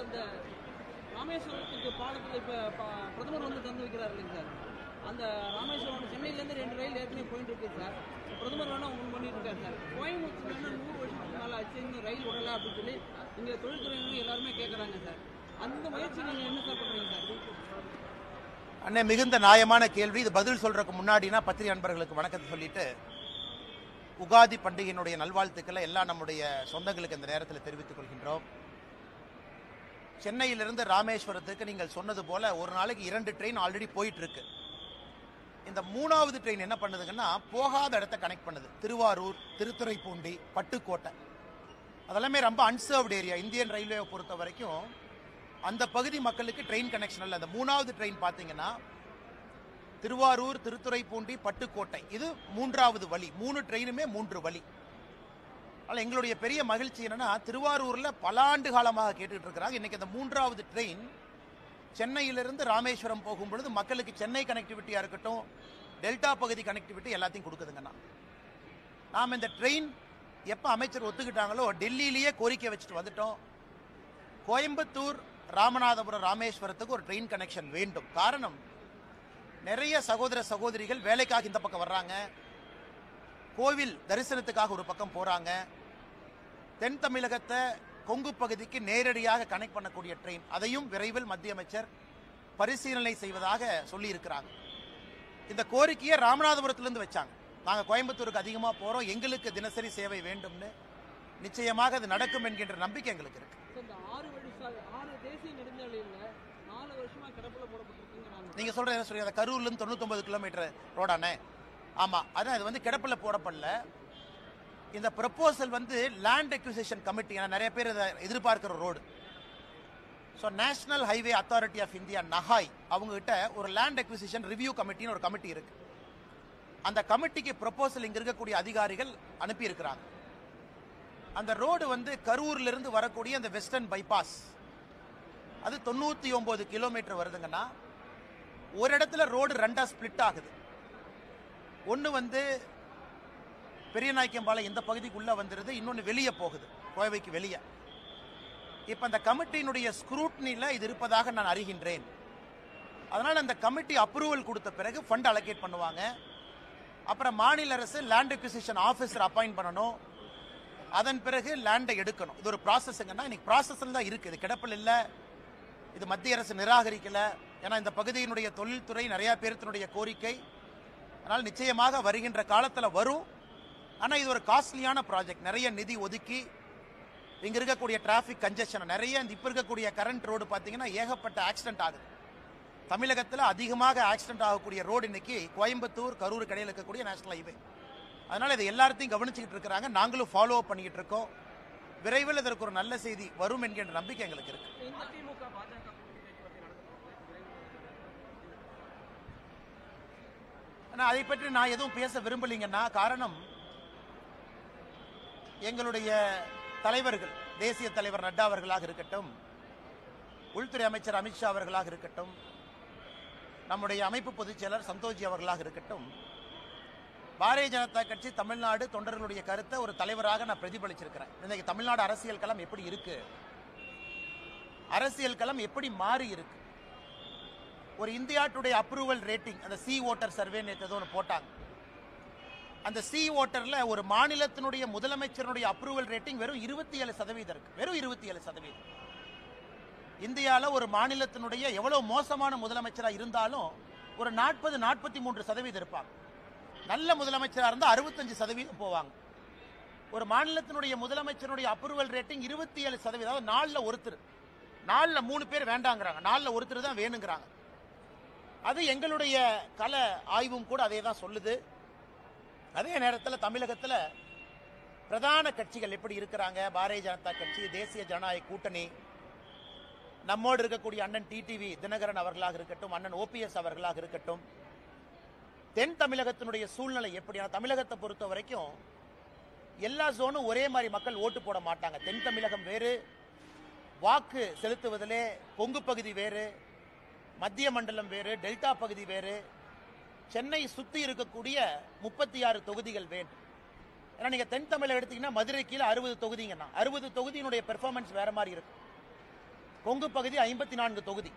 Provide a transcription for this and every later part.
இந்த ராமேஸ்வரத்துக்கு பாலத்தில் இப்போ பிரதமர் வந்து திறந்து வைக்கிறார் இல்லைங்க சார். அந்த ராமேஸ்வரம் சென்னையிலேருந்து 2 ரயில் ஏற்கனவே போயிட்டு இருக்கு சார். பிரதமர் வேணா ஒன்று பண்ணிட்டு இருக்காரு சார். கோயம்புத்தூர் 100 வருஷத்துக்கு மேலே ஆச்சு, இன்னும் ரயில் விடலை அப்படின்னு சொல்லி இங்கே தொழில்துறையினர் எல்லாருமே கேட்குறாங்க சார். அந்த முயற்சி நீங்கள் என்ன சார் பண்ணுறீங்க சார்? அண்ணே, மிகுந்த நியாயமான கேள்வி. இது பதில் சொல்றதுக்கு முன்னாடினா பத்திரிகை நண்பர்களுக்கு வணக்கத்தை சொல்லிட்டு உகாதி பண்டிகையினுடைய நல்வாழ்த்துக்களை எல்லாம் நம்முடைய சொந்தங்களுக்கு இந்த நேரத்தில் தெரிவித்துக் கொள்கின்றோம். சென்னையிலிருந்து ராமேஸ்வரத்துக்கு நீங்கள் சொன்னது போல ஒரு நாளைக்கு 2 ட்ரெயின் ஆல்ரெடி போயிட்டு இருக்கு. இந்த 3வது ட்ரெயின் என்ன பண்ணுதுங்கன்னா போகாத இடத்த கனெக்ட் பண்ணுது. திருவாரூர், திருத்துறைப்பூண்டி, பட்டுக்கோட்டை அதெல்லாமே ரொம்ப அன்சர்வ்டு ஏரியா. இந்தியன் ரயில்வேவை பொறுத்த வரைக்கும் அந்த பகுதி மக்களுக்கு ட்ரெயின் கனெக்ஷன் இல்லை. அந்த 3வது ட்ரெயின் பார்த்தீங்கன்னா திருவாரூர், திருத்துறைப்பூண்டி, பட்டுக்கோட்டை, இது 3வது வழி. 3 ட்ரெயினுமே 3 வழி. ஆனால் எங்களுடைய பெரிய மகிழ்ச்சி என்னன்னா திருவாரூரில் பல ஆண்டு காலமாக கேட்டுக்கிட்டு இருக்கிறாங்க. இன்னைக்கு அந்த 3வது ட்ரெயின் சென்னையிலிருந்து ராமேஸ்வரம் போகும்பொழுது மக்களுக்கு சென்னை கனெக்டிவிட்டியாக இருக்கட்டும், டெல்டா பகுதி கனெக்டிவிட்டி எல்லாத்தையும் கொடுக்குதுங்கண்ணா. நாம் இந்த ட்ரெயின் எப்போ அமைச்சர் ஒத்துக்கிட்டாங்களோ டெல்லியிலேயே கோரிக்கை வச்சுட்டு வந்துட்டோம். கோயம்புத்தூர், ராமநாதபுரம், ராமேஸ்வரத்துக்கு ஒரு ட்ரெயின் கனெக்ஷன் வேண்டும். காரணம், நிறைய சகோதர சகோதரிகள் வேலைக்காக இந்த பக்கம் வர்றாங்க, கோவில் தரிசனத்துக்காக ஒரு பக்கம் போறாங்க. தென் தமிழகத்தை கொங்கு பகுதிக்கு நேரடியாக கனெக்ட் பண்ணக்கூடிய ட்ரெயின், அதையும் விரைவில் மத்திய அமைச்சர் பரிசீலனை செய்வதாக சொல்லி இருக்கிறாங்க. இந்த கோரிக்கையை ராமநாதபுரத்திலிருந்து வச்சாங்க. நாங்கள் கோயம்புத்தூருக்கு அதிகமாக போறோம், எங்களுக்கு தினசரி சேவை வேண்டும்னு. நிச்சயமாக அது நடக்கும் என்கின்ற நம்பிக்கை எங்களுக்கு இருக்கு. நீங்க சொல்ற என்ன சொல்றீங்க? கரூர்ல இருந்து 99 கிலோமீட்டர் ரோடானே? ஆமா, அதான் இது வந்து கிடப்பில் போடப்படல. இந்த ப்ரப்போசல் வந்து லேண்ட் அக்விசிஷன் கமிட்டி, நிறைய பேர் இதை எதிர்பார்க்கிற road. So national highway authority of India, நஹாய், அவங்க கிட்ட ஒரு லேண்ட் அக்விசிஷன் ரிவ்யூ கமிட்டின்னு ஒரு கமிட்டி இருக்கு. அந்த கமிட்டிக்கு ப்ரப்போசல் இங்க இருக்கக்கூடிய அதிகாரிகள் அனுப்பி இருக்கிறாங்க. அந்த ரோடு வந்து கரூர்ல இருந்து வரக்கூடிய அந்த வெஸ்டர்ன் பைபாஸ், அது 99 கிலோமீட்டர் வருதுங்கன்னா ஒரு இடத்துல ரோடு 2ஆ ஸ்பிளிட் ஆகுது. ஒன்று வந்து பெரியநாயக்கம்பாளையம் இந்த பகுதிக்குள்ள வந்துருது, இன்னொன்று வெளியே போகுது, கோவைக்கு வெளியே. இப்போ அந்த கமிட்டியினுடைய ஸ்க்ரூட்னியில் இது இருப்பதாக நான் அறிகின்றேன். அதனால் அந்த கமிட்டி அப்ரூவல் கொடுத்த பிறகு ஃபண்ட் அலோகேட் பண்ணுவாங்க. அப்புறம் மாநில அரசு லேண்ட் அக்விசிஷன் ஆஃபீஸர் அப்பாயிண்ட் பண்ணணும். அதன் பிறகு லேண்டை எடுக்கணும். இது ஒரு ப்ராசஸ்ங்கன்னா இன்னைக்கு ப்ராசஸில் தான் இருக்குது, இது கிடப்பில் இல்லை. இது மத்திய அரசு நிராகரிக்கல. ஏன்னா இந்த பகுதியினுடைய தொழில்துறை நிறைய பேருத்தினுடைய கோரிக்கை. அதனால் நிச்சயமாக வருகின்ற காலத்தில் வரும். ஆனால் இது ஒரு காஸ்ட்லியான ப்ராஜெக்ட். நிறைய நிதி ஒதுக்கி இங்கே இருக்கக்கூடிய டிராஃபிக் கன்ஜெஷன் நிறைய, இப்போ இருக்கக்கூடிய கரண்ட் ரோடு பார்த்தீங்கன்னா ஏகப்பட்ட ஆக்சிடென்ட் ஆகுது. தமிழகத்தில் அதிகமாக ஆக்சிடென்ட் ஆகக்கூடிய ரோடு இன்னைக்கு கோயம்புத்தூர், கரூர் இடையில் இருக்கக்கூடிய நேஷனல் ஹைவே. அதனால் இதை எல்லாத்தையும் கவனிச்சுக்கிட்டு இருக்கிறாங்க, நாங்களும் ஃபாலோ அப் பண்ணிக்கிட்டு இருக்கோம். விரைவில் இதற்கு ஒரு நல்ல செய்தி வரும் என்கின்ற நம்பிக்கை எங்களுக்கு இருக்கு. அதை பற்றி நான் எதுவும் பேச விரும்பலைங்கன்னா, காரணம் எங்களுடைய தலைவர்கள், தேசிய தலைவர் நட்டா அவர்களாக இருக்கட்டும், உள்துறை அமைச்சர் அமித்ஷா அவர்களாக இருக்கட்டும், நம்முடைய அமைப்பு பொதுச் செயலர் சந்தோஷ்ஜி அவர்களாக இருக்கட்டும், பாரதிய ஜனதா கட்சி தமிழ்நாடு தொண்டர்களுடைய கருத்தை ஒரு தலைவராக நான் பிரதிபலிச்சிருக்கிறேன். இன்னைக்கு தமிழ்நாடு அரசியல் களம் எப்படி இருக்கு, அரசியல் களம் எப்படி மாறி இருக்கு. ஒரு இந்தியா டுடே அப்ரூவல் ரேட்டிங், அந்த சி ஓட்டர் சர்வே நேற்று ஒன்று போட்டாங்க. அந்த சி ஓட்டர்ல ஒரு மாநிலத்தினுடைய முதலமைச்சருடைய அப்ரூவல் ரேட்டிங் வெறும் 27% இருக்கு. வெறும் 27%. இந்தியாவில் ஒரு மாநிலத்தினுடைய எவ்வளவு மோசமான முதலமைச்சராக இருந்தாலும் ஒரு 40-43% இருப்பாங்க. நல்ல முதலமைச்சராக இருந்தால் 65% போவாங்க. ஒரு மாநிலத்தினுடைய முதலமைச்சருடைய அப்ரூவல் ரேட்டிங் 27%. அதாவது 4ல் ஒருத்தர், 4ல் 3 பேர் வேண்டாங்கிறாங்க, 4ல் ஒருத்தர் தான் வேணுங்கிறாங்க. அது எங்களுடைய கள ஆய்வும் கூட அதே தான் சொல்லுது. அதே நேரத்தில் தமிழகத்தில் பிரதான கட்சிகள் எப்படி இருக்கிறாங்க, பாரதிய ஜனதா கட்சி, தேசிய ஜனநாயக கூட்டணி, நம்மோடு இருக்கக்கூடிய அண்ணன் டிடிவி தினகரன் அவர்களாக இருக்கட்டும், அண்ணன் ஓபிஎஸ் அவர்களாக இருக்கட்டும், தென் தமிழகத்தினுடைய சூழ்நிலை எப்படி? தமிழகத்தை பொறுத்த வரைக்கும் எல்லா ஜோனும் ஒரே மாதிரி மக்கள் ஓட்டு போட மாட்டாங்க. தென் தமிழகம் வேறு, வாக்கு செலுத்துவதிலே கொங்கு பகுதி வேறு, மத்திய மண்டலம் வேறு, டெல்டா பகுதி வேறு, சென்னை சுத்தி இருக்கக்கூடிய 36 தொகுதிகள் வேண்டும். ஏன்னா நீங்க தென் தமிழகம் எடுத்தீங்கன்னா மதுரை கீழே 60 தொகுதிங்கன்னா 60 தொகுதியினுடைய பெர்ஃபார்மன்ஸ் வேற மாதிரி இருக்கும். கொங்கு பகுதி 54 தொகுதி.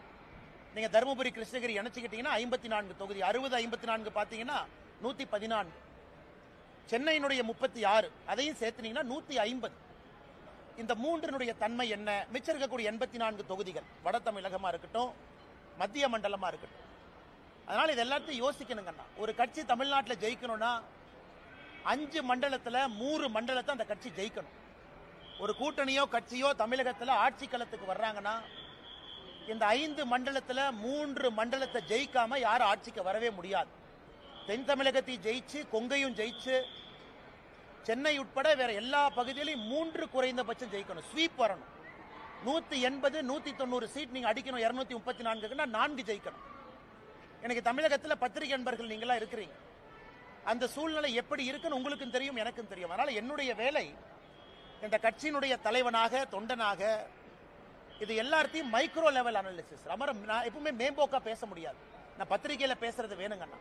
நீங்க தருமபுரி கிருஷ்ணகிரி இணைச்சிக்கிட்டீங்கன்னா 54 தொகுதி. 60 54 பார்த்தீங்கன்னா 114. சென்னையினுடைய 36 அதையும் சேர்த்துனீங்கன்னா 150. இந்த மூன்றினுடைய தன்மை என்ன? மிச்சம் இருக்கக்கூடிய 84 தொகுதிகள் வட தமிழகமா இருக்கட்டும், மத்திய மண்டலமா இருக்கட்டும். அதனால இது எல்லாத்தையும் யோசிக்கணுங்கண்ணா. ஒரு கட்சி தமிழ்நாட்டில் ஜெயிக்கணும்னா 5 மண்டலத்தில் 3 மண்டலத்தை அந்த கட்சி ஜெயிக்கணும். ஒரு கூட்டணியோ கட்சியோ தமிழகத்தில் ஆட்சி களத்துக்கு வர்றாங்கன்னா இந்த 5 மண்டலத்தில் 3 மண்டலத்தை ஜெயிக்காம யாரும் ஆட்சிக்கு வரவே முடியாது. தென் தமிழகத்தை ஜெயிச்சு, கொங்கையும் ஜெயிச்சு, சென்னை உட்பட வேற எல்லா பகுதியிலையும் 3 குறைந்தபட்சம் ஜெயிக்கணும். ஸ்வீப் வரணும். 180 190 சீட் நீங்க அடிக்கணும். 234க்குன்னா 4 ஜெயிக்கணும். எனக்கு தமிழகத்தில் பத்திரிகை நண்பர்கள் நீங்களா இருக்கிறீங்க. அந்த சூழ்நிலை எப்படி இருக்குன்னு உங்களுக்கும் தெரியும், எனக்கும் தெரியும். அதனால என்னுடைய வேலை இந்த கட்சியினுடைய தலைவனாக, தொண்டனாக, இது எல்லாத்தையும் மைக்ரோ லெவல் அனாலிசிஸ். நான் எப்பவுமே மேம்போக்கா பேச முடியாது. நான் பத்திரிகையில பேசுறது வேணுங்கண்ணா.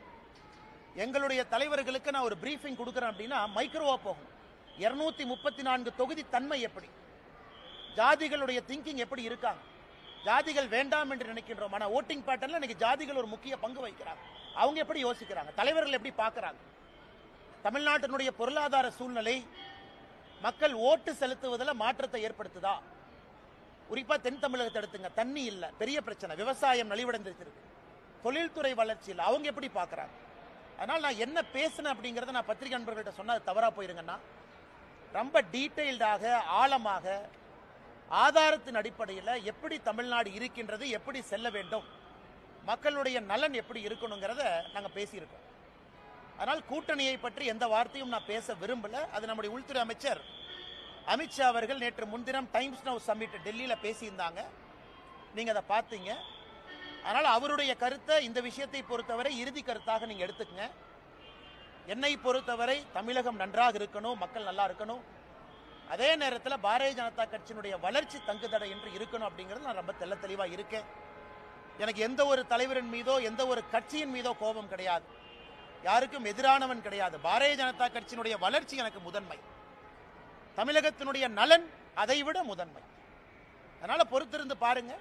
எங்களுடைய தலைவர்களுக்கு நான் ஒரு பிரீஃபிங் கொடுக்குறேன் அப்படின்னா மைக்ரோவா போகும். 234 தொகுதி தன்மை எப்படி, ஜாதிகளுடைய திங்கிங் எப்படி இருக்காங்க, ஜாதிகள் வேண்டாம் என்று நினைக்கின்றோம். ஆனா ஓட்டிங் பேட்டர்ன்ல இன்னைக்கு ஜாதிகள் ஒரு முக்கிய பங்கு வகிக்கிறாங்க. அவங்க எப்படி யோசிக்கிறாங்க, தலைவர்கள் எப்படி பார்க்கறாங்க, தமிழ்நாட்டினுடைய பொருளாதார சூழ்நிலை மக்கள் ஓட்டு செலுத்துவதில் மாற்றத்தை ஏற்படுத்துதா? குறிப்பா தென் தமிழகத்தை எடுத்துங்க. தண்ணி இல்ல, பெரிய பிரச்சனை. விவசாயம் நலிவடைந்திருக்கு. தொழில்துறை வளர்ச்சி இல்லை. அவங்க எப்படி பார்க்கறாங்க? அதனால நான் என்ன பேசினேன் அப்படிங்கறத நான் பத்திரிகை நண்பர்கள்ட்ட சொன்னா தவறா போயிருங்கன்னா, ரொம்ப டீடைல்டாக, ஆழமாக, ஆதாரத்தின் அடிப்படையில் எப்படி தமிழ்நாடு இருக்கின்றது, எப்படி செல்ல வேண்டும், மக்களுடைய நலன் எப்படி இருக்கணுங்கிறத நாங்க பேசியிருக்கோம். அதனால் கூட்டணியை பற்றி எந்த வார்த்தையும் நான் பேச விரும்பல. அது நம்முடைய உள்துறை அமைச்சர் அமித்ஷா அவர்கள் நேற்று முன்தினம் டைம்ஸ் நவ் சம்மிட் டெல்லியில பேசியிருந்தாங்க. நீங்க அதை பார்த்தீங்க. அதனால அவருடைய கருத்தை இந்த விஷயத்தை பொறுத்தவரை இறுதி கருத்தாக நீங்க எடுத்துக்கங்க. என்னை பொறுத்தவரை தமிழகம் நன்றாக இருக்கணும், மக்கள் நல்லா இருக்கணும். அதே நேரத்தில் பாரதிய ஜனதா கட்சியினுடைய வளர்ச்சி தங்குதடை என்று இருக்கணும் அப்படிங்கிறது நான் ரொம்ப தெள்ள தெளிவா இருக்கேன். எனக்கு எந்த ஒரு தலைவரின் மீதோ எந்த ஒரு கட்சியின் மீதோ கோபம் கிடையாது. யாருக்கும் எதிரானவன் கிடையாது. பாரதிய ஜனதா கட்சியினுடைய வளர்ச்சி எனக்கு முதன்மை, தமிழகத்தினுடைய நலன் அதைவிட முதன்மை. அதனால பொறுத்திருந்து பாருங்க.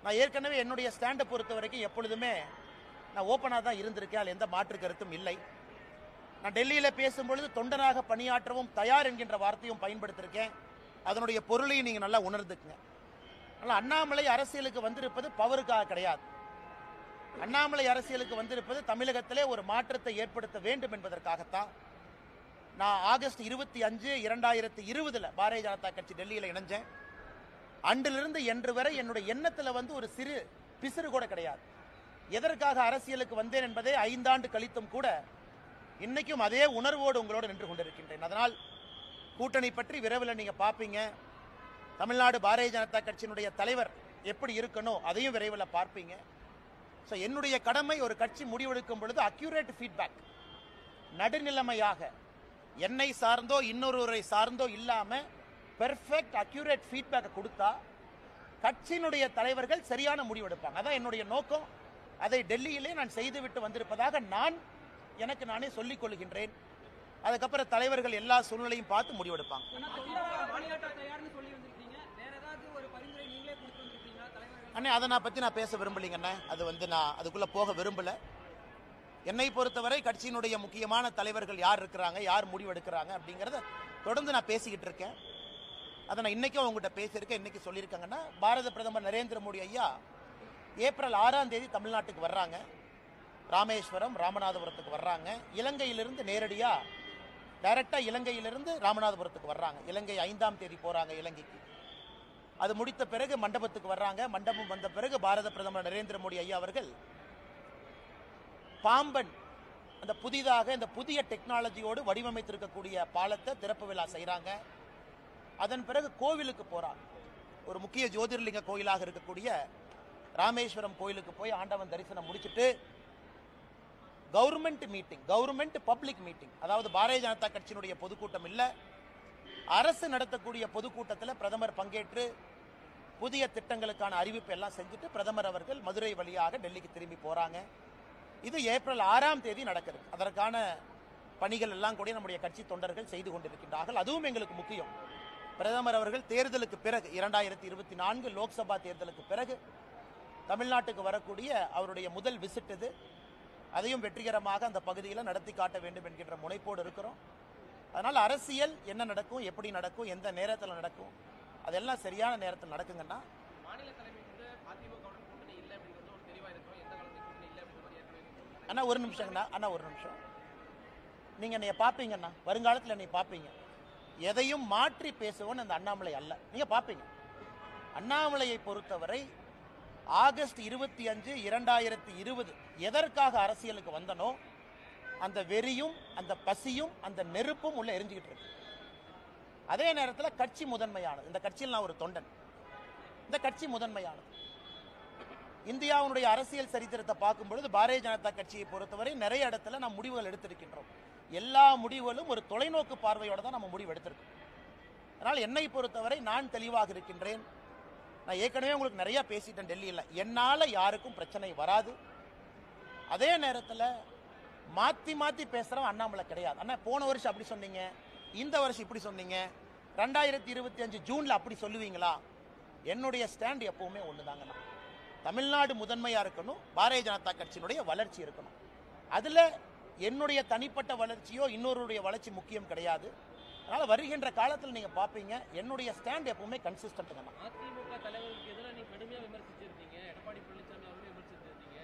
நான் ஏற்கனவே என்னுடைய ஸ்டாண்டை பொறுத்த வரைக்கும் எப்பொழுதுமே நான் ஓப்பனாக தான் இருந்திருக்கேன். அதில் எந்த மாற்று கருத்தும் இல்லை. நான் டெல்லியில் பேசும்பொழுது தொண்டனாக பணியாற்றவும் தயார் என்கின்ற வார்த்தையும் பயன்படுத்தியிருக்கேன். அதனுடைய பொருளையும் நீங்கள் நல்லா உணர்ந்துக்குங்க. அதனால் அண்ணாமலை அரசியலுக்கு வந்திருப்பது பவருக்காக கிடையாது. அண்ணாமலை அரசியலுக்கு வந்திருப்பது தமிழகத்திலே ஒரு மாற்றத்தை ஏற்படுத்த வேண்டும் என்பதற்காகத்தான். நான் ஆகஸ்ட் 25, 2020 பாரதிய ஜனதா கட்சி டெல்லியில் இணைஞ்சேன். அன்றிலிருந்து என்று வரை என்னுடைய எண்ணத்தில் ஒரு சிறு பிசிறு கூட கிடையாது. எதற்காக அரசியலுக்கு வந்தேன் என்பதை 5 ஆண்டு கழித்தும் கூட இன்னைக்கும் அதே உணர்வோடு உங்களோடு நின்று கொண்டிருக்கின்றேன். அதனால் கூட்டணி பற்றி விரைவில் நீங்க பார்ப்பீங்க. தமிழ்நாடு பாரதிய ஜனதா கட்சியினுடைய தலைவர் எப்படி இருக்கணும் அதையும் விரைவில் பார்ப்பீங்க. ஸோ என்னுடைய கடமை ஒரு கட்சி முடிவெடுக்கும் பொழுது அக்யூரேட் ஃபீட்பேக், நடுநிலைமையாக, என்னை சார்ந்தோ இன்னொருவரை சார்ந்தோ இல்லாம பெர்ஃபெக்ட் அக்யூரேட் ஃபீட்பேக் கொடுத்தா கட்சியினுடைய தலைவர்கள் சரியான முடிவெடுப்பாங்க. அதான் என்னுடைய நோக்கம். அதை டெல்லியிலே நான் செய்துவிட்டு வந்திருப்பதாக எனக்கு நானே சொல்லிக் கொள்கின்றேன். அதுக்கப்புறம் தலைவர்கள் எல்லா சூழ்நிலையும் பார்த்து முடிவெடுப்பாங்க. அண்ணே, அதை நான் பேச விரும்பலைங்கண்ணே. அது நான் அதுக்குள்ள போக விரும்பல. என்னை பொறுத்தவரை கட்சியினுடைய முக்கியமான தலைவர்கள் யார் இருக்கிறாங்க, யார் முடிவெடுக்கிறாங்க அப்படிங்கிறத தொடர்ந்து நான் பேசிக்கிட்டு இருக்கேன். அதை நான் இன்னைக்கும் அவங்ககிட்ட பேசியிருக்கேன். இன்னைக்கு சொல்லியிருக்காங்கன்னா, பாரத பிரதமர் நரேந்திர மோடி ஐயா ஏப்ரல் 6ஆம் தேதி தமிழ்நாட்டுக்கு வர்றாங்க. ராமேஸ்வரம், ராமநாதபுரத்துக்கு வர்றாங்க. இலங்கையிலிருந்து நேரடியா டைரக்டா இலங்கையிலிருந்து ராமநாதபுரத்துக்கு வர்றாங்க. இலங்கை 5ஆம் தேதி போறாங்க இலங்கைக்கு. அது முடித்த பிறகு மண்டபத்துக்கு வர்றாங்க. மண்டபம் வந்த பிறகு பாரத பிரதமர் நரேந்திர மோடி ஐயா அவர்கள் பாம்பன் அந்த புதிதாக இந்த புதிய டெக்னாலஜியோடு வடிவமைத்திருக்கக்கூடிய பாலத்தை திறப்பு விழா செய்கிறாங்க. அதன் பிறகு கோவிலுக்கு போறாங்க. ஒரு முக்கிய ஜோதிர்லிங்க கோயிலாக இருக்கக்கூடிய ராமேஸ்வரம் கோயிலுக்கு போய் ஆண்டவன் தரிசனம் முடிச்சுட்டு government meeting, government public meeting, அதாவது பாரதிய ஜனதா கட்சியினுடைய பொதுக்கூட்டம் இல்ல, அரசு நடத்தக்கூடிய பொதுக்கூட்டத்தில் பிரதமர் பங்கேற்று புதிய திட்டங்களுக்கான அறிவிப்பு எல்லாம் செஞ்சுட்டு பிரதமர் அவர்கள் மதுரை வழியாக டெல்லிக்கு திரும்பி போறாங்க. இது ஏப்ரல் 6ஆம் தேதி நடக்குது. அதற்கான பணிகள் எல்லாம் கூட நம்முடைய கட்சி தொண்டர்கள் செய்து கொண்டிருக்கின்றார்கள். அதுவும் எங்களுக்கு முக்கியம். பிரதமர் அவர்கள் தேர்தலுக்கு பிறகு 2024 லோக்சபா தேர்தலுக்கு பிறகு தமிழ்நாட்டுக்கு வரக்கூடிய அவருடைய முதல் விசிட் இது. அதையும் வெற்றிகரமாக அந்த பகுதியில் நடத்தி காட்ட வேண்டும் என்கின்ற முனைப்போடு இருக்கிறோம். அதனால் அரசியல் என்ன நடக்கும், எப்படி நடக்கும், எந்த நேரத்தில் நடக்கும், அதெல்லாம் சரியான நேரத்தில் நடக்குங்கன்னா மாநில தலைமை வந்து அதிமுகவுடன் கூட்டணி இல்லை அப்படிங்கிறது ஒரு தெளிவாக இருக்கும். எந்த காலத்தில் கூட்டணி இல்லை அப்படிங்கிறது அண்ணா ஒரு நிமிஷங்கண்ணா, அண்ணா ஒரு நிமிஷம். நீங்கள் என்னைய பார்ப்பீங்கண்ணா, வருங்காலத்தில் என்னை பார்ப்பீங்க. எதையும் மாற்றி பேசுவோன்னு அந்த அண்ணாமலை அல்ல, நீங்கள் பார்ப்பீங்க. அண்ணாமலையை பொறுத்தவரை ஆகஸ்ட் 25, 2020 எதற்காக அரசியலுக்கு வந்தனோ அந்த வெறியும் அந்த பசியும் அந்த நெருப்பும் உள்ள எரிஞ்சுக்கிட்டு இருக்கு. அதே நேரத்தில் கட்சி முதன்மையானது. இந்த கட்சியில் நான் ஒரு தொண்டன். இந்த கட்சி முதன்மையானது. இந்தியாவுடைய அரசியல் சரித்திரத்தை பார்க்கும் பொழுது பாரதிய ஜனதா கட்சியை பொறுத்தவரை நிறைய இடத்துல நாம் முடிவுகள் எடுத்திருக்கின்றோம். எல்லா முடிவுகளும் ஒரு தொலைநோக்கு பார்வையோட தான் நம்ம முடிவு எடுத்திருக்கோம். அதனால் என்னை பொறுத்தவரை நான் தெளிவாக இருக்கின்றேன். நான் ஏற்கனவே உங்களுக்கு நிறைய பேசிட்டேன் டெல்லியில். என்னால் யாருக்கும் பிரச்சனை வராது. அதே நேரத்தில் மாற்றி மாற்றி பேசுகிறவன் அண்ணாமலை கிடையாது. அண்ணா போன வருஷம் அப்படி சொன்னீங்க, இந்த வருஷம் இப்படி சொன்னீங்க, 2025 ஜூனில் அப்படி சொல்லுவீங்களா? என்னுடைய ஸ்டாண்ட் எப்பவுமே ஒன்று தாங்கண்ணா. தமிழ்நாடு முதன்மையாக இருக்கணும், பாரதிய ஜனதா கட்சியினுடைய வளர்ச்சி இருக்கணும். அதில் என்னுடைய தனிப்பட்ட வளர்ச்சியோ இன்னொருடைய வளர்ச்சி முக்கியம் கிடையாது. அதனால் வருகின்ற காலத்தில் நீங்கள் பார்ப்பீங்க என்னுடைய ஸ்டாண்ட் எப்பவுமே கன்சிஸ்டன்ட்டுங்கண்ணா. அதிமுக தலைவருக்கு எதிராக நீங்க கடுமையாக விமர்சிச்சிருந்தீங்க. எடப்பாடி பழனிசாமி அவர்களே விமர்சிச்சிருந்தீங்க.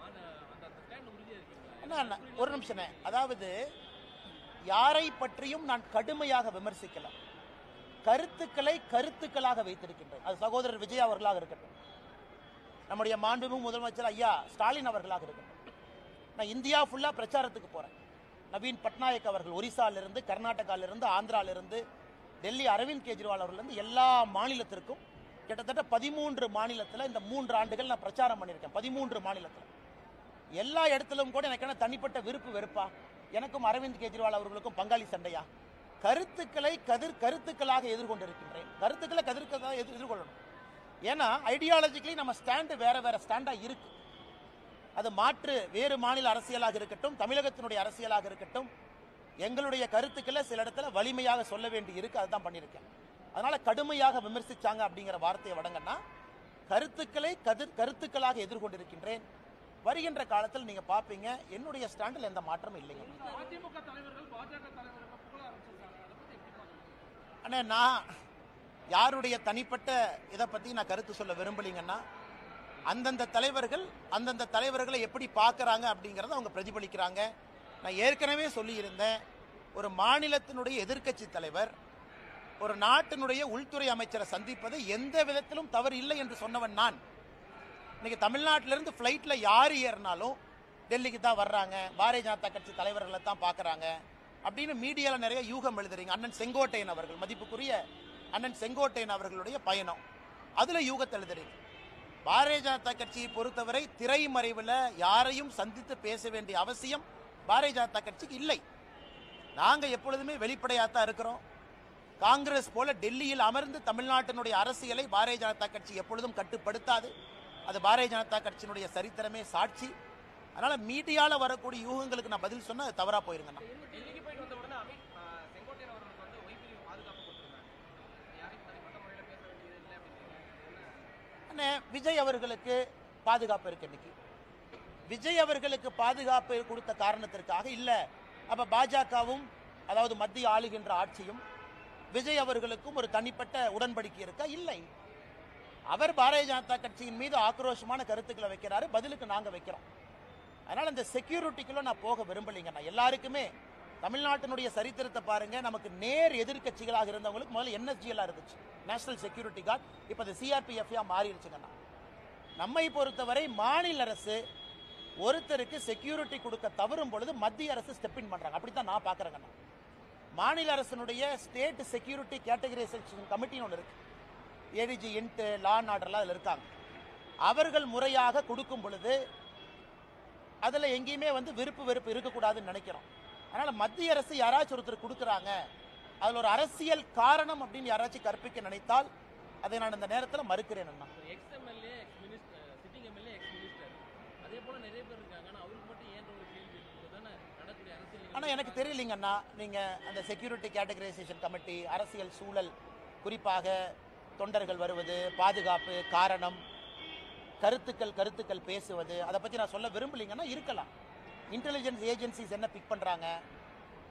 அந்த ஸ்டாண்ட் உறுதியாக இருக்கீங்களா? அண்ணா ஒரு நிமிஷமே. அதாவது யாரை பற்றியும் நான் கடுமையாக விமர்சிக்கலாம். கருத்துக்களை கருத்துக்களாக வைத்திருக்கின்றேன். அது சகோதரர் விஜய் அவர்களாக இருக்கட்டும், நம்முடைய மாண்புமிகு முதலமைச்சர் ஐயா ஸ்டாலின் அவர்களாக இருக்கட்டும். நான் இந்தியா ஃபுல்லாக பிரச்சாரத்துக்கு போகிறேன். நவீன் பட்நாயக் அவர்கள் ஒரிசாலிருந்து, கர்நாடகாவிலிருந்து, ஆந்திராவிலிருந்து, டெல்லி அரவிந்த் கெஜ்ரிவால் அவர்லேருந்து எல்லா மாநிலத்திற்கும் கிட்டத்தட்ட 13 மாநிலத்தில் இந்த 3 ஆண்டுகள் நான் பிரச்சாரம் பண்ணியிருக்கேன். 13 மாநிலத்தில் எல்லா இடத்திலும் கூட எனக்கு என்ன தனிப்பட்ட விருப்பு வெறுப்பா? எனக்கும் அரவிந்த் கெஜ்ரிவால் அவர்களுக்கும் பங்காளி சண்டையா? கருத்துக்களை கருத்துக்களாக எதிர்கொண்டிருக்கின்றேன். கருத்துக்களை கருத்துக்களாக எதிர்கொள்ளணும். ஏன்னா ஐடியாலஜிக்கலி நம்ம ஸ்டாண்டு வேற வேற ஸ்டாண்டாக இருக்கு. அது மாற்று வேறு மாநில அரசியலாக இருக்கட்டும், தமிழகத்தினுடைய அரசியலாக இருக்கட்டும், எங்களுடைய கருத்துக்களை சில இடத்துல வலிமையாக சொல்ல வேண்டி இருக்கு. அதுதான் பண்ணியிருக்கேன். அதனால கடுமையாக விமர்சிச்சாங்க அப்படிங்கிற வார்த்தையை வடங்கன்னா கருத்துக்களை கருத்துக்களாக எதிர்கொண்டிருக்கின்றேன். வருகின்ற காலத்தில் நீங்க பாப்பீங்க என்னுடைய ஸ்டாண்டில் எந்த மாற்றமும் இல்லைங்க. அதிமுக தலைவர்கள் பாஜக தலைவர்கள் புகழ ஆரம்பிச்சிருக்காங்க. அதை பத்தி எப்படி பாக்குறீங்க? அண்ணே, நான் யாருடைய தனிப்பட்ட இதை பத்தி நான் கருத்து சொல்ல விரும்பலீங்கன்னா, அந்தந்த தலைவர்களை எப்படி பார்க்குறாங்க அப்படிங்கிறத அவங்க பிரதிபலிக்கிறாங்க. நான் ஏற்கனவே சொல்லியிருந்தேன், ஒரு மாநிலத்தினுடைய எதிர்க்கட்சி தலைவர் ஒரு நாட்டினுடைய உள்துறை அமைச்சரை சந்திப்பது எந்த விதத்திலும் தவறு இல்லை என்று சொன்னவன் நான். இன்னைக்கு தமிழ்நாட்டிலிருந்து ஃப்ளைட்டில் யார் ஏறினாலும் டெல்லிக்கு தான் வர்றாங்க, பாரதிய ஜனதா கட்சி தலைவர்களை தான் பார்க்குறாங்க அப்படின்னு மீடியாவில் நிறைய யூகம் எழுதுறீங்க. அண்ணன் செங்கோட்டையன் அவர்கள், மதிப்புக்குரிய அண்ணன் செங்கோட்டையன் அவர்களுடைய பயணம், அதில் யூகத்தை எழுதுறீங்க. பாரதிய ஜனதா கட்சியை பொறுத்தவரை திரைமறைவில் யாரையும் சந்தித்து பேச வேண்டிய அவசியம் பாரதிய ஜனதா கட்சிக்கு இல்லை. நாங்கள் எப்பொழுதுமே வெளிப்படையாத்தான் இருக்கிறோம். காங்கிரஸ் போல டெல்லியில் அமர்ந்து தமிழ்நாட்டினுடைய அரசியலை பாரதிய ஜனதா கட்சி எப்பொழுதும் கட்டுப்படுத்தாது. அது பாரதிய ஜனதா கட்சியினுடைய சரித்திரமே சாட்சி. அதனால மீடியால வரக்கூடிய யூகங்களுக்கு நான் பதில் சொன்னா அது தவறா போயிருங்கண்ணா. டெல்லிக்கு போயிட்டு வந்த உடனே செங்கோட்டையன் அவர்களுக்கு வந்து ஒய்பிரி பாதுகாப்பு கொடுத்துருந்தாங்க. யாரையும் தனிப்பட்ட முறையில் பேச வேண்டியது இல்லை அப்படின்னு. விஜய் அவர்களுக்கு பாதுகாப்பு இருக்கு. இன்னைக்கு விஜய் அவர்களுக்கு பாதுகாப்பு கொடுத்த காரணத்திற்காக இல்ல, அப்ப பாஜகவும் அதாவது மத்திய ஆளுகின்ற ஆட்சியும் விஜய் அவர்களுக்கும் ஒரு தனிப்பட்ட உடன்படிக்கை இருக்கா? இல்லை. அவர் பாரதிய ஜனதா கட்சியின் மீது ஆக்ரோஷமான கருத்துக்களை வைக்கிறாரு, பதிலுக்கு நாங்க வைக்கிறோம். அதனால இந்த செக்யூரிட்டிக்குள்ள நான் போக விரும்பலைங்க. நான் எல்லாருக்குமே தமிழ்நாட்டினுடைய சரித்திரத்தை பாருங்க. நமக்கு நேர் எதிர்கட்சிகளாக இருந்தவங்களுக்கு முதல்ல என்எஸ்ஜிஎல் இருந்துச்சு, நேஷனல் செக்யூரிட்டி கார்டு. இப்போ அது சிஆர்பிஎஃப் மாறிடுச்சுங்கண்ணா. நம்மை பொறுத்தவரை மாநில அரசு ஒருத்தருக்கு செக்யூரிட்டி கொடுக்க தவறும் பொழுது மத்திய அரசு ஸ்டெப் இன் பண்றாங்க. அப்படித்தான் நான் பாக்குறேங்கண்ணா. மாநில அரசினுடைய ஸ்டேட் செக்யூரிட்டி கேட்டகரைசேஷன் கமிட்டின்னு ஒன்று இருக்கு. ஏடிஜி, இன்ட், லா அண்ட் ஆர்டர்லாம் அதில் இருக்காங்க. அவர்கள் முறையாக கொடுக்கும் பொழுது அதில் எங்கேயுமே விருப்பு வெறுப்பு இருக்கக்கூடாதுன்னு நினைக்கிறோம். அதனால் மத்திய அரசு யாராச்சும் ஒருத்தர் கொடுக்குறாங்க, அதில் ஒரு அரசியல் காரணம் அப்படின்னு யாராச்சும் கற்பிக்க நினைத்தால் அதை நான் இந்த நேரத்தில் மறுக்கிறேன். Ex MLA, sitting MLA, ex minister, அதே போல நிறைய பேர் இருக்காங்க. ஆனால் அவருக்கு மட்டும் ஏன் ஒரு கேள்வி தானே பண்ணக்கூடிய அரசியல் ஆனால் எனக்கு தெரியலீங்கண்ணா, நீங்கள் அந்த செக்யூரிட்டி கேட்டகரைசேஷன் கமிட்டி, அரசியல் சூழல், குறிப்பாக தொண்டர்கள் வருவது, பாதுகாப்பு, காரணம், கருத்துக்கள் பேசுவது, அதை பற்றி நான் சொல்ல விரும்பலிங்கன்னா இருக்கலாம். இன்டெலிஜென்ஸ் ஏஜென்சிஸ் என்ன பிக் பண்ணுறாங்க,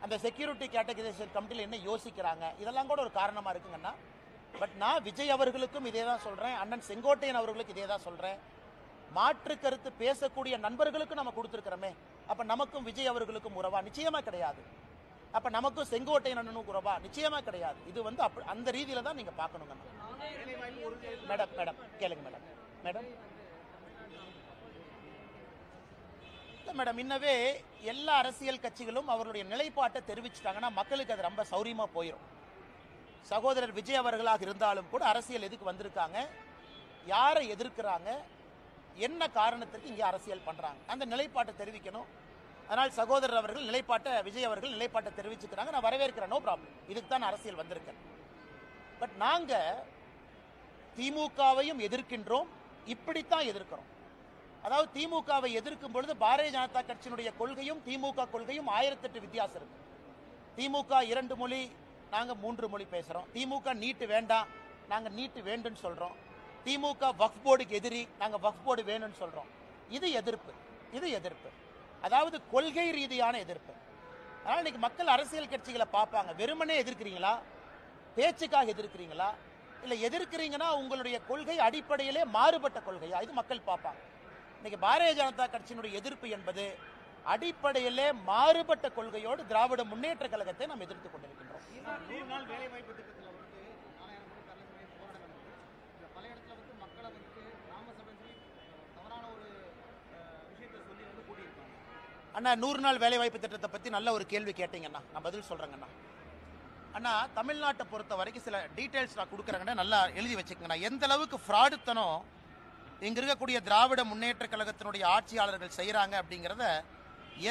அந்த செக்யூரிட்டி கேட்டகரைசேஷன் கமிட்டியில் என்ன யோசிக்கிறாங்க, இதெல்லாம் கூட ஒரு காரணமாக இருக்குங்கண்ணா. பட் நான் விஜய் அவர்களுக்கும் இதே தான் சொல்கிறேன், அண்ணன் செங்கோட்டையன் அவர்களுக்கு இதே தான் சொல்கிறேன். மாற்று கருத்து பேசக்கூடிய நண்பர்களுக்கும் நம்ம கொடுத்துருக்கிறோமே, அப்போ நமக்கும் விஜய் அவர்களுக்கும் உறவா? நிச்சயமாக கிடையாது. அப்போ நமக்கும் செங்கோட்டையன் அண்ணனுக்கும் உறவா? நிச்சயமாக கிடையாது. இது வந்து அந்த ரீதியில் தான் நீங்கள் பார்க்கணுங்க. மேடம் கேளுங்க மேடம். மேடம் இல்லை மேடம், இன்னவே எல்லா அரசியல் கட்சிகளும் அவர்களுடைய நிலைப்பாட்டை தெரிவிச்சிட்டாங்கன்னா மக்களுக்கு அது ரொம்ப சௌரியமாக போயிடும். சகோதரர் விஜய் அவர்களாக இருந்தாலும் கூட அரசியல் எதுக்கு வந்திருக்காங்க, யாரை எதிர்க்கிறாங்க, என்ன காரணத்திற்கு இங்கே அரசியல் பண்றாங்க, அந்த நிலைப்பாட்டை தெரிவிக்கணும். அதனால் சகோதரர் அவர்கள் நிலைப்பாட்டை, விஜய் அவர்கள் நிலைப்பாட்டை தெரிவிச்சுக்கிறாங்க, நான் வரவேற்கிறேன், நோ ப்ராப்ளம். இதுக்கு தான் அரசியல் வந்திருக்கேன். பட் நாங்க திமுகவையும் எதிர்க்கின்றோம், இப்படித்தான் எதிர்க்கிறோம். அதாவது திமுகவை எதிர்க்கும் பொழுது பாரதிய ஜனதா கட்சியினுடைய கொள்கையும் திமுக கொள்கையும் 1008 வித்தியாசம் இருக்கு. திமுக 2 மொழி, நாங்க 3 மொழி பேசுறோம். திமுக நீட்டு வேண்டாம், நாங்க நீட்டு வேண்டுன்னு சொல்றோம். திமுக வக்ஃப் போர்டுக்கு எதிரி, நாங்க வக்ஃப் போர்டு வேணும்னு சொல்றோம். இது எதிர்ப்பு, அதாவது கொள்கை ரீதியான எதிர்ப்பு. அதனால இன்னைக்கு மக்கள் அரசியல் கட்சிகளை பார்ப்பாங்க, வெறுமனே எதிர்க்கிறீங்களா, பேச்சுக்காக எதிர்க்கிறீங்களா, இல்ல எதிர்க்கிறீங்கன்னா உங்களுடைய கொள்கை அடிப்படையிலே மாறுபட்ட கொள்கையா, இது மக்கள் பார்ப்பாங்க. இன்னைக்கு பாரதிய ஜனதா கட்சியினுடைய எதிர்ப்பு என்பது அடிப்படையிலே மாறுபட்ட கொள்கையோடு திராவிட முன்னேற்ற கழகத்தை நாம் எதிர்த்துக் கொண்டிருக்கின்றோம். 100 நாள் வேலைவாய்ப்பு திட்டத்தில் வந்து 4000 போராட்டம் பல இடத்துல வந்து மக்களை வந்து கிராமசபை தவறான ஒரு விஷயத்தை சொல்லி வந்து கூட்டியிருக்காங்க. அண்ணா, 100 நாள் வேலைவாய்ப்பு திட்டத்தை பற்றி நல்ல ஒரு கேள்வி கேட்டீங்கண்ணா, நான் பதில் சொல்கிறேங்கண்ணா. அண்ணா, தமிழ்நாட்டை பொறுத்த வரைக்கும் சில டீட்டெயில்ஸ் நான் கொடுக்குறேங்கண்ணா, நல்லா எழுதி வச்சுக்கங்கண்ணா. எந்த அளவுக்கு ஃப்ராடுத்தனம் இங்கே இருக்கக்கூடிய திராவிட முன்னேற்ற கழகத்தினுடைய ஆட்சியாளர்கள் செய்கிறாங்க அப்படிங்கிறத,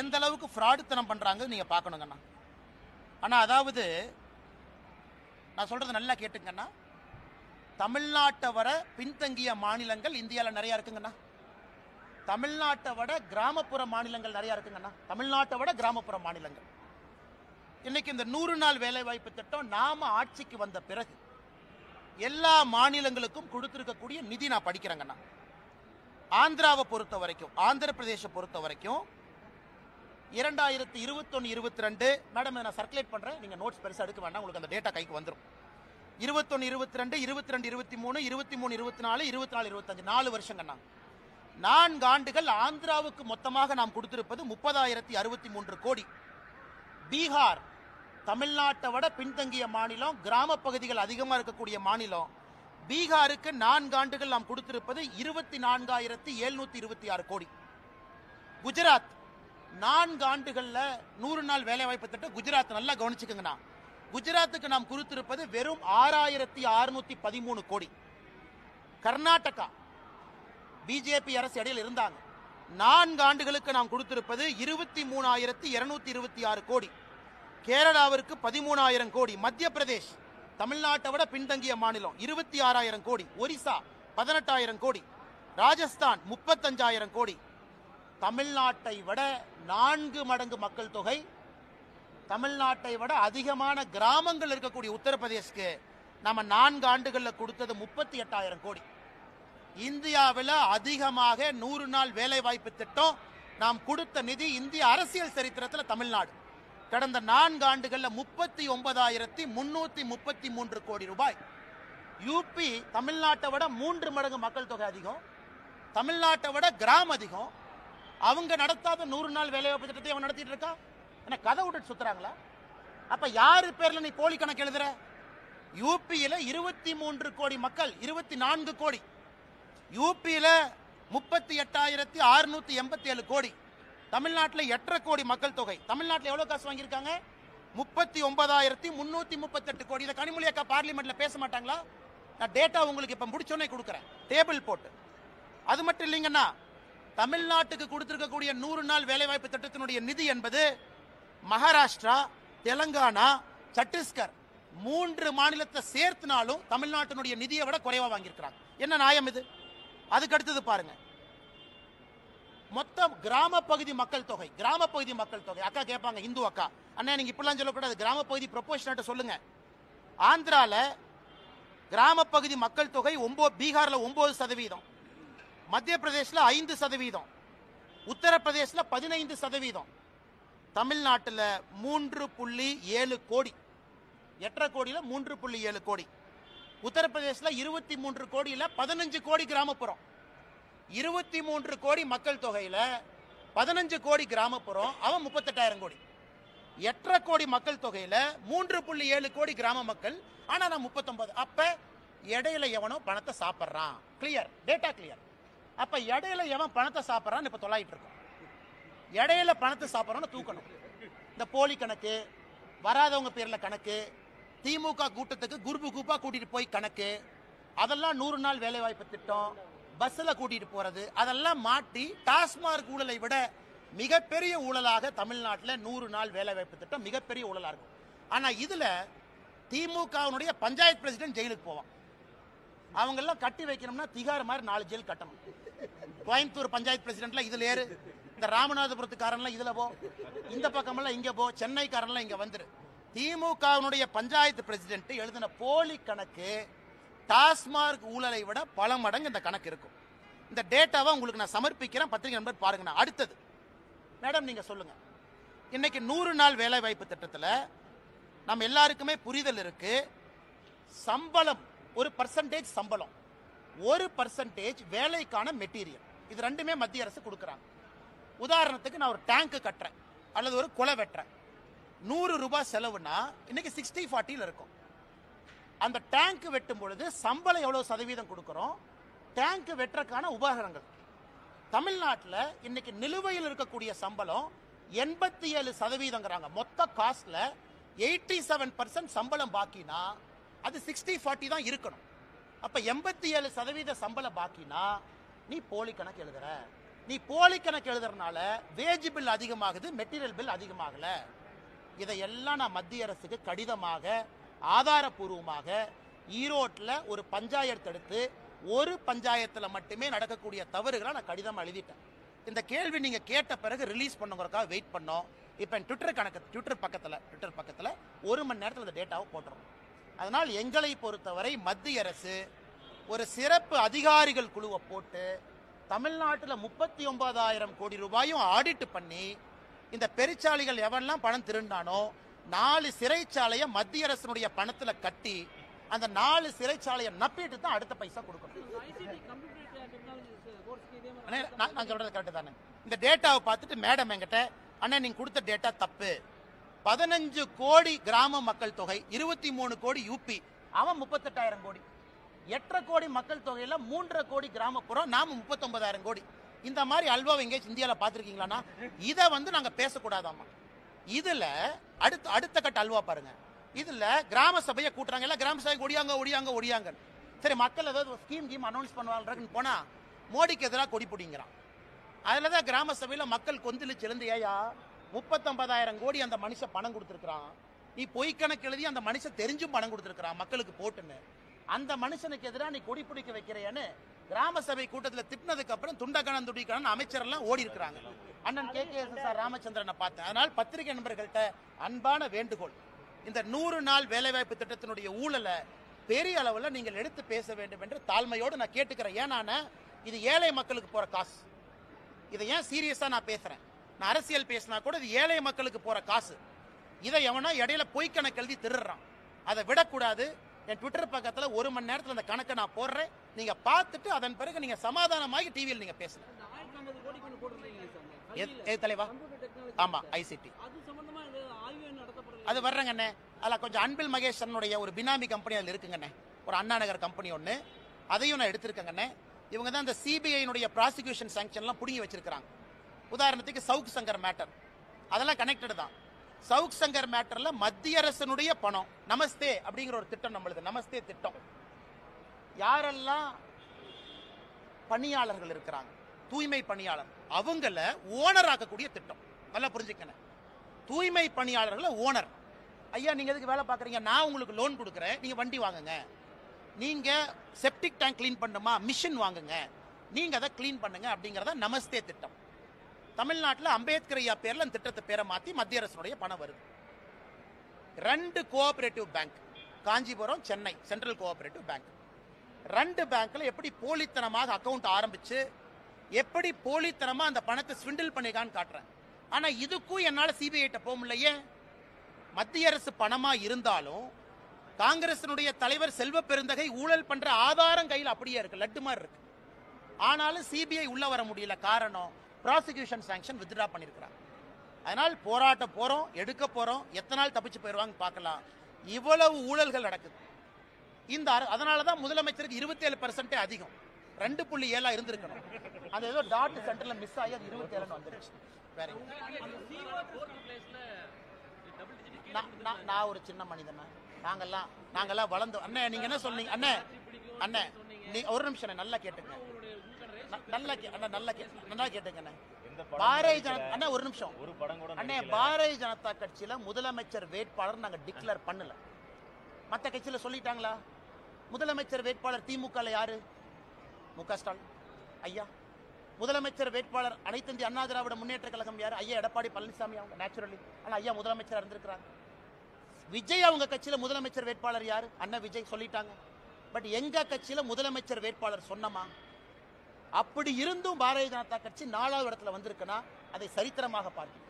எந்த அளவுக்கு ஃப்ராடுத்தனம் பண்ணுறாங்க நீங்கள் பார்க்கணுங்கண்ணா. அண்ணா, அதாவது நான் சொல்கிறது நல்லா கேட்டுங்கண்ணா, தமிழ்நாட்டை வர பின்தங்கிய மாநிலங்கள் இந்தியாவில் நிறையா இருக்குங்கண்ணா. தமிழ்நாட்டை விட கிராமப்புற மாநிலங்கள் நிறையா இருக்குங்கண்ணா. தமிழ்நாட்டை விட கிராமப்புற மாநிலங்கள். இன்னைக்கு இந்த 100 நாள் வேலைவாய்ப்பு திட்டம் நாம ஆட்சிக்கு வந்த பிறகு எல்லா மாநிலங்களுக்கும் கொடுத்திருக்கக்கூடிய நிதி நான் படிக்கிறேங்கண்ணா. ஆந்திராவை பொறுத்த வரைக்கும், ஆந்திர பிரதேச பொறுத்த வரைக்கும் 2021-22 மேடம், நான் சர்க்குலேட் பண்றேன், நீங்க நோட்ஸ் பெருசா எடுக்க வேண்டாம், உங்களுக்கு அந்த டேட்டா கைக்கு வந்துடும். 21-22, 22-23, 23-24, 24-25 4 வருஷங்கண்ணா. 4 ஆண்டுகள் ஆந்திராவுக்கு மொத்தமாக நாம் கொடுத்திருப்பது 30,063 கோடி. பீகார் தமிழ்நாட்டை விட பின்தங்கிய மாநிலம், கிராம பகுதிகள் அதிகமாக இருக்கக்கூடிய மாநிலம். பீகாருக்கு 4 ஆண்டுகள் நாம் கொடுத்திருப்பது 24,726 கோடி. குஜராத் 4 ஆண்டுகள்ல 100 நாள் வேலைவாய்ப்பு திட்டம் குஜராத் நல்லா கவனிச்சுக்கங்கண்ணா. குஜராத்துக்கு நாம் கொடுத்திருப்பது வெறும் 6,613 கோடி. கர்நாடகா பிஜேபி அரசு இடையில் இருந்தாங்க, 4 ஆண்டுகளுக்கு நாம் கொடுத்திருப்பது 23,226 கோடி. கேரளாவிற்கு 13,000 கோடி. மத்திய பிரதேஷ் தமிழ்நாட்டை விட பின்தங்கிய மாநிலம் 26,000 கோடி. ஒரிசா 18,000 கோடி. ராஜஸ்தான் 35,000 கோடி. தமிழ்நாட்டை விட 4 மடங்கு மக்கள் தொகை, தமிழ்நாட்டை விட அதிகமான கிராமங்கள் இருக்கக்கூடிய உத்தரப்பிரதேஷ்க்கு நம்ம 4 ஆண்டுகளில் கொடுத்தது 38,000 கோடி. இந்தியாவில் அதிகமாக 100 நாள் வேலைவாய்ப்பு திட்டம் நாம் கொடுத்த நிதி இந்திய அரசியல் சரித்திரத்தில் தமிழ்நாடு. கடந்த 4 ஆண்டுகளில் 39,333 கோடி ரூபாய். யூபி தமிழ்நாட்டை விட 3 மடங்கு மக்கள் தொகை அதிகம், தமிழ்நாட்டை விட கிராமம் அதிகம். அவங்க நடத்தாத 100 நாள் வேலைவாய்ப்பு திட்டத்தை அவன் நடத்திட்டு இருக்கா. என்ன கதை விட்டுட்டு சுத்துறாங்களா? அப்ப யாரு பேர்ல நீ போலி கணக்கு எழுதுற? யூபியில 23 கோடி மக்கள், 24 கோடி. யூபியில 38,687 கோடி. தமிழ்நாட்டில் 8.5 கோடி மக்கள் தொகை. தமிழ்நாட்டில் எவ்வளவு காசு வாங்கியிருக்காங்க? 39,338 கோடி. இதை கனிமொழி அக்கா பார்லிமெண்ட்ல பேச மாட்டாங்களா? நான் டேட்டா உங்களுக்கு இப்ப முடிச்சோன்னே கொடுக்குறேன், டேபிள் போட்டு. அது மட்டும் இல்லைங்கன்னா, தமிழ்நாட்டுக்கு கொடுத்திருக்கக்கூடிய 100 நாள் வேலைவாய்ப்பு திட்டத்தினுடைய நிதி என்பது மகாராஷ்டிரா, தெலங்கானா, சத்தீஸ்கர் 3 மாநிலத்தை சேர்த்துனாலும் தமிழ்நாட்டினுடைய நிதியை விட குறைவா வாங்கியிருக்கிறாங்க. என்ன நியாயம் இது? அதுக்கு அடுத்தது பாருங்க, மொத்தம் கிராம பகுதி மக்கள் தொகை அக்கா கேட்பாங்க, இந்து அக்கா, அண்ணா நீங்க இப்படிலாம் சொல்லக்கூடாது, கிராம பகுதி ப்ரொபோஷனேட் சொல்லுங்க. ஆந்திரால கிராம பகுதி மக்கள் தொகை பீகார்ல 9%, மத்திய பிரதேசில் 5%, உத்தரப்பிரதேசில் 15%, தமிழ்நாட்டில் 3.7 கோடி, 8.5 கோடியில் 3.7 கோடி, உத்தரப்பிரதேசில் 23 கோடியில் 15 கோடி கிராமப்புறம். 23 கோடி மக்கள் தொகையில 15 கோடி கிராமப்புறம், அவன் 38,000 கோடி. 8.5 கோடி மக்கள் தொகையில 3.7 கோடி கிராம மக்கள், ஆனா நான் 39. அப்ப இடையில எவனோ பணத்தை சாப்பிட்றான். Clear, data clear. அப்ப இடையில எவன் பணத்தை சாப்பிட்றான்னு இப்ப தொலைட்டு இருக்கோம். இடையில பணத்தை சாப்பிட்றான்னு தூக்கணும். இந்த போலி கணக்கு, வராதவங்க பேர்ல கணக்கு, திமுக கூட்டத்துக்கு குரூப்பா கூட்டிட்டு போய் கணக்கு, அதெல்லாம் 100 நாள் வேலை வாய்ப்பு திட்டம், பஸ்ல கூட்டிட்டு போறது, அதெல்லாம் மாட்டி டாஸ்மார்க் ஊழலை விட மிகப்பெரிய ஊழலாக தமிழ்நாட்டில் 100 நாள் வேலை வாய்ப்பு திட்டம் மிகப்பெரிய ஊழலா இருக்கும். ஆனா இதுல திமுகவுடைய பஞ்சாயத்து பிரசிடென்ட் ஜெயிலுக்கு போவான். அவங்க எல்லாம் கட்டி வைக்கணும்னா திகார் மாதிரி 4 ஜெயில் கட்டணும். கோயம்புத்தூர் பஞ்சாயத்து பிரசிடென்ட்ல இதுல ஏறு, இந்த ராமநாதபுரத்துக்காரன்லாம் இதுல போ, இந்த பக்கமெல்லாம் இங்க போ, சென்னைக்காரன்லாம் இங்க வந்துரு. திமுகவுடைய பஞ்சாயத்து பிரசிடென்ட் எழுதின போலி கணக்கு டாஸ்மார்க் ஊழலை விட பல மடங்கு இந்த கணக்கு இருக்கும். இந்த டேட்டாவை உங்களுக்கு நான் சமர்ப்பிக்கிறேன், பத்திரிகை நண்பர் பாருங்க. அடுத்தது மேடம் நீங்க சொல்லுங்க, இன்னைக்கு 100 நாள் வேலை வாய்ப்பு திட்டத்தில் நம்ம எல்லாருக்குமே புரிதல் இருக்கு. சம்பளம் ஒரு பர்சன்டேஜ், சம்பளம் 1% வேலைக்கான மெட்டீரியல், இது ரெண்டுமே மத்திய அரசு கொடுக்குறாங்க. உதாரணத்துக்கு நான் ஒரு டேங்க் கட்டுறேன் அல்லது ஒரு குலை வெட்டுறேன், 100 ரூபாய் செலவுனா இன்னைக்கு 60-40 இருக்கும். அந்த டேங்க் வெட்டும் பொழுது சம்பளம் எவ்வளவு சதவீதம் கொடுக்கிறோம், டேங்க் வெட்டுறதுக்கான உபகரணங்கள். தமிழ்நாட்டில் இன்னைக்கு நிலுவையில் இருக்கக்கூடிய சம்பளம் 87%. மொத்த காஸ்ட்ல 87% சம்பளம் பாக்கினா அது 60-40 தான் இருக்கணும். அப்ப 87% சம்பளம் பாக்கினா நீ போலி கணக்கு எழுதுற. நீ போலி கணக்கு எழுதுறதுனால வேஜ் பில் அதிகமாகுது, மெட்டீரியல் பில் அதிகமாகல. இதையெல்லாம் நான் மத்திய அரசுக்கு கடிதமாக ஆதாரபூர்வமாக ஈரோட்டில் ஒரு பஞ்சாயத்து எடுத்து, ஒரு பஞ்சாயத்தில் மட்டுமே நடக்கக்கூடிய தவறுகளை நான் கடிதம் எழுதிட்டேன். இந்த கேள்வி நீங்க கேட்ட பிறகு ரிலீஸ் பண்ணுங்கிறதுக்காக வெயிட் பண்ணோம். இப்போ ட்விட்டர் பக்கத்தில் 1 மணி நேரத்தில் இந்த டேட்டாவை போட்டுரும். அதனால் எங்களை பொறுத்தவரை மத்திய அரசு ஒரு சிறப்பு அதிகாரிகள் குழுவை போட்டு தமிழ்நாட்டில் 39,000 கோடி ரூபாயும் ஆடிட் பண்ணி, இந்த பெருச்சாளிகள் எவெல்லாம் பணம் திருண்டானோ 4 சிறைச்சாலையை மத்திய அரசினுடைய பணத்துல கட்டி, அந்த 4 சிறைச்சாலையை நப்பிட்டு தான் அடுத்த பைசா கொடுக்கணும். நான் சொல்றது கரெக்ட் தானே? இந்த டேட்டாவை பார்த்துட்டு மேடம் என்கிட்ட, அண்ணா நீங்க கொடுத்த டேட்டா தப்பு, 15 கோடி கிராம மக்கள் தொகை, 23 கோடி யூபி, அவன் 38,000 கோடி, 8.5 கோடி மக்கள் தொகையில 3.5 கோடி கிராமப்புறம், நாம 39,000 கோடி. இந்த மாதிரி அல்வாவை எங்கேயாச்சும் இந்தியாவில் பார்த்துருக்கீங்களாண்ணா? இதை நாங்க பேசக்கூடாதாமா. இதுல அடுத்த கட்ட அல்வா பாருங்க. இதுல கிராம சபையை கூட்டுறாங்க, எல்லாம் கிராம சபை ஒடியாங்க. சரி, மக்கள் ஏதாவது ஸ்கீம் அனௌன்ஸ் பண்ணுவாங்கன்னு போனா மோடிக்கு எதிராக கொடி பிடிங்கிறான். அதுலதான் கிராம சபையில மக்கள் கொந்தளிச்சு எழுந்து, ஏயா 39,000 கோடி அந்த மனுஷன் பணம் கொடுத்துருக்கான், நீ பொய் கணக்கு எழுதி அந்த மனுஷன் தெரிஞ்சும் பணம் கொடுத்துருக்கான் மக்களுக்கு போட்டுன்னு, அந்த மனுஷனுக்கு எதிராக நீ கொடி பிடிக்க வைக்கிறேன்னு கிராம சபை கூட்டத்தில் திட்டினதுக்கு அப்புறம் துண்டகணன் அமைச்சர் எல்லாம் ஓடி இருக்கிறாங்க. அண்ணன் KKS ராமச்சந்திரனை பார்த்தேன். அதனால் பத்திரிகை நண்பர்கள்ட்ட அன்பான வேண்டுகோள், இந்த 100 நாள் வேலைவாய்ப்பு திட்டத்தினுடைய ஊழலை பெரிய அளவில் நீங்கள் எடுத்து பேச வேண்டும் என்று தாழ்மையோடு நான் கேட்டுக்கிறேன். ஏன்னா இது ஏழை மக்களுக்கு போற காசு. இதை ஏன் சீரியஸா நான் பேசுறேன், நான் அரசியல் பேசினா கூட இது ஏழை மக்களுக்கு போற காசு. இதை எவனா இடையில பொய்க்கணக்கு எழுதி திருடுறான், அதை விடக்கூடாது. என் ட்விட்டர் பக்கத்தில் 1 மணி நேரத்தில் அந்த கணக்கை நான் போடுறேன், நீங்க பார்த்துட்டு அதன் பிறகு நீங்க சமாதானமாகி டிவியில் நீங்க பேசலாம். தலைவா, ஆமா ICT அது வர்றங்கண்ணே. அதில் கொஞ்சம் அன்பில் மகேஷனுடைய ஒரு பினாமி கம்பெனி அதில் இருக்குங்கண்ணே, ஒரு அண்ணா நகர் கம்பெனி ஒன்று, அதையும் நான் எடுத்திருக்கேங்கண்ணே. இவங்க தான் இந்த CBI ப்ராசிக்யூஷன் சாங்ஷன்லாம் பிடுங்கி வச்சிருக்கிறாங்க. உதாரணத்துக்கு சவுக் சங்கர் மேட்டர், அதெல்லாம் கனெக்டட் தான். சவுக் சங்கர் மேட்டர்ல மத்திய அரசனுடைய பணம், நமஸ்தே அப்படிங்கிற ஒரு திட்டம் நம்மளுது, நமஸ்தே திட்டம். யாரெல்லாம் பணியாளர்கள் இருக்கிறாங்க, தூய்மை பணியாளர், அவங்கள ஓனர் ஆக்கக்கூடிய திட்டம். நல்லா புரிஞ்சுக்கணும், தூய்மை பணியாளர்களை ஓனர். ஐயா நீங்க எதுக்கு வேலை பார்க்குறீங்க, நான் உங்களுக்கு லோன் கொடுக்குறேன், நீங்க வண்டி வாங்குங்க, நீங்க செப்டிக் டேங்க் கிளீன் பண்ணுமா, மிஷின் வாங்குங்க, நீங்க அதை கிளீன் பண்ணுங்க அப்படிங்கறத நமஸ்தே திட்டம். தமிழ்நாட்டில் அம்பேத்கர் ஐயா பேர்ல அந்த திட்டத்தை பேரை மாத்தி மத்திய அரசுடைய பணம் வருது. 2 cooperative bank, Kanchipuram, Chennai central cooperative bank, 2 பேங்க்ல எப்படி போலித்தனமாக அக்கவுண்ட் ஆரம்பிச்சு எப்படி போலித்தனமா அந்த பணத்தை ஸ்விண்டில் பண்ணிருக்கான்னு காட்டுறேன். ஆனா இதுக்கும் என்னால சிபிஐ கிட்ட போக முடியலையே. மத்திய அரசு பணமா இருந்தாலும் காங்கிரசினுடைய தலைவர் செல்வ பெருந்தகை ஊழல் பண்ற ஆதாரம் கையில் அப்படியே இருக்கு, லட்டு மாதிரி இருக்கு. ஆனாலும் சிபிஐ உள்ள வர முடியல. காரணம், ப்ராசிக்யூஷன் சாங்ஷன் வித்ட்ரா பண்ணிருக்கிறாங்க. அதனால் போராட்டம் போறோம், எடுக்க போறோம், எத்தனை நாள் தப்பிச்சு போயிருவாங்க பார்க்கலாம். இவ்வளவு ஊழல்கள் நடக்குது. அதனாலதான் முதலமைச்சருக்கு 27% அதிகம், 2.7 இருந்திருக்கணும். அது ஏதோ டாட் சென்டர்ல மிஸ் ஆகி அது 27 வந்துருச்சு. வேற நான் ஒரு சின்ன மனிதனா, நாங்கெல்லாம் வளர்ந்து அண்ணே. நீங்க என்ன சொன்னீங்க அண்ணே? அண்ணே நீ ஒரு நிமிஷம் நல்லா கேட்டுங்க, நல்லா கேட்டுங்க. பாரதிய ஜனதா அண்ணா ஒரு நிமிஷம் அண்ணே, பாரதிய ஜனதா கட்சியில முதலமைச்சர் வேட்பாளர் நாங்க டிக்ளேர் பண்ணல. மத்த கட்சியில சொல்லிட்டாங்களா? முதலமைச்சர் வேட்பாளர் திமுக யாரு? மு.க. ஸ்டாலின் ஐயா. முதலமைச்சர் வேட்பாளர் அனைத்து இந்திய அண்ணா திராவிட முன்னேற்ற கழகம் யாரு? ஐயா எடப்பாடி பழனிசாமி. அவங்க நேச்சுரலி ஆனா ஐயா முதலமைச்சர் இருந்திருக்கிறாங்க. விஜய் அவங்க கட்சியில முதலமைச்சர் வேட்பாளர் யாரு? அண்ணா விஜய் சொல்லிட்டாங்க. பட் எங்க கட்சியில முதலமைச்சர் வேட்பாளர் சொன்னமா? அப்படி இருந்தும் பாரதிய ஜனதா கட்சி 4வது இடத்துல வந்திருக்குன்னா அதை சரித்திரமாக பார்க்கிறேன்.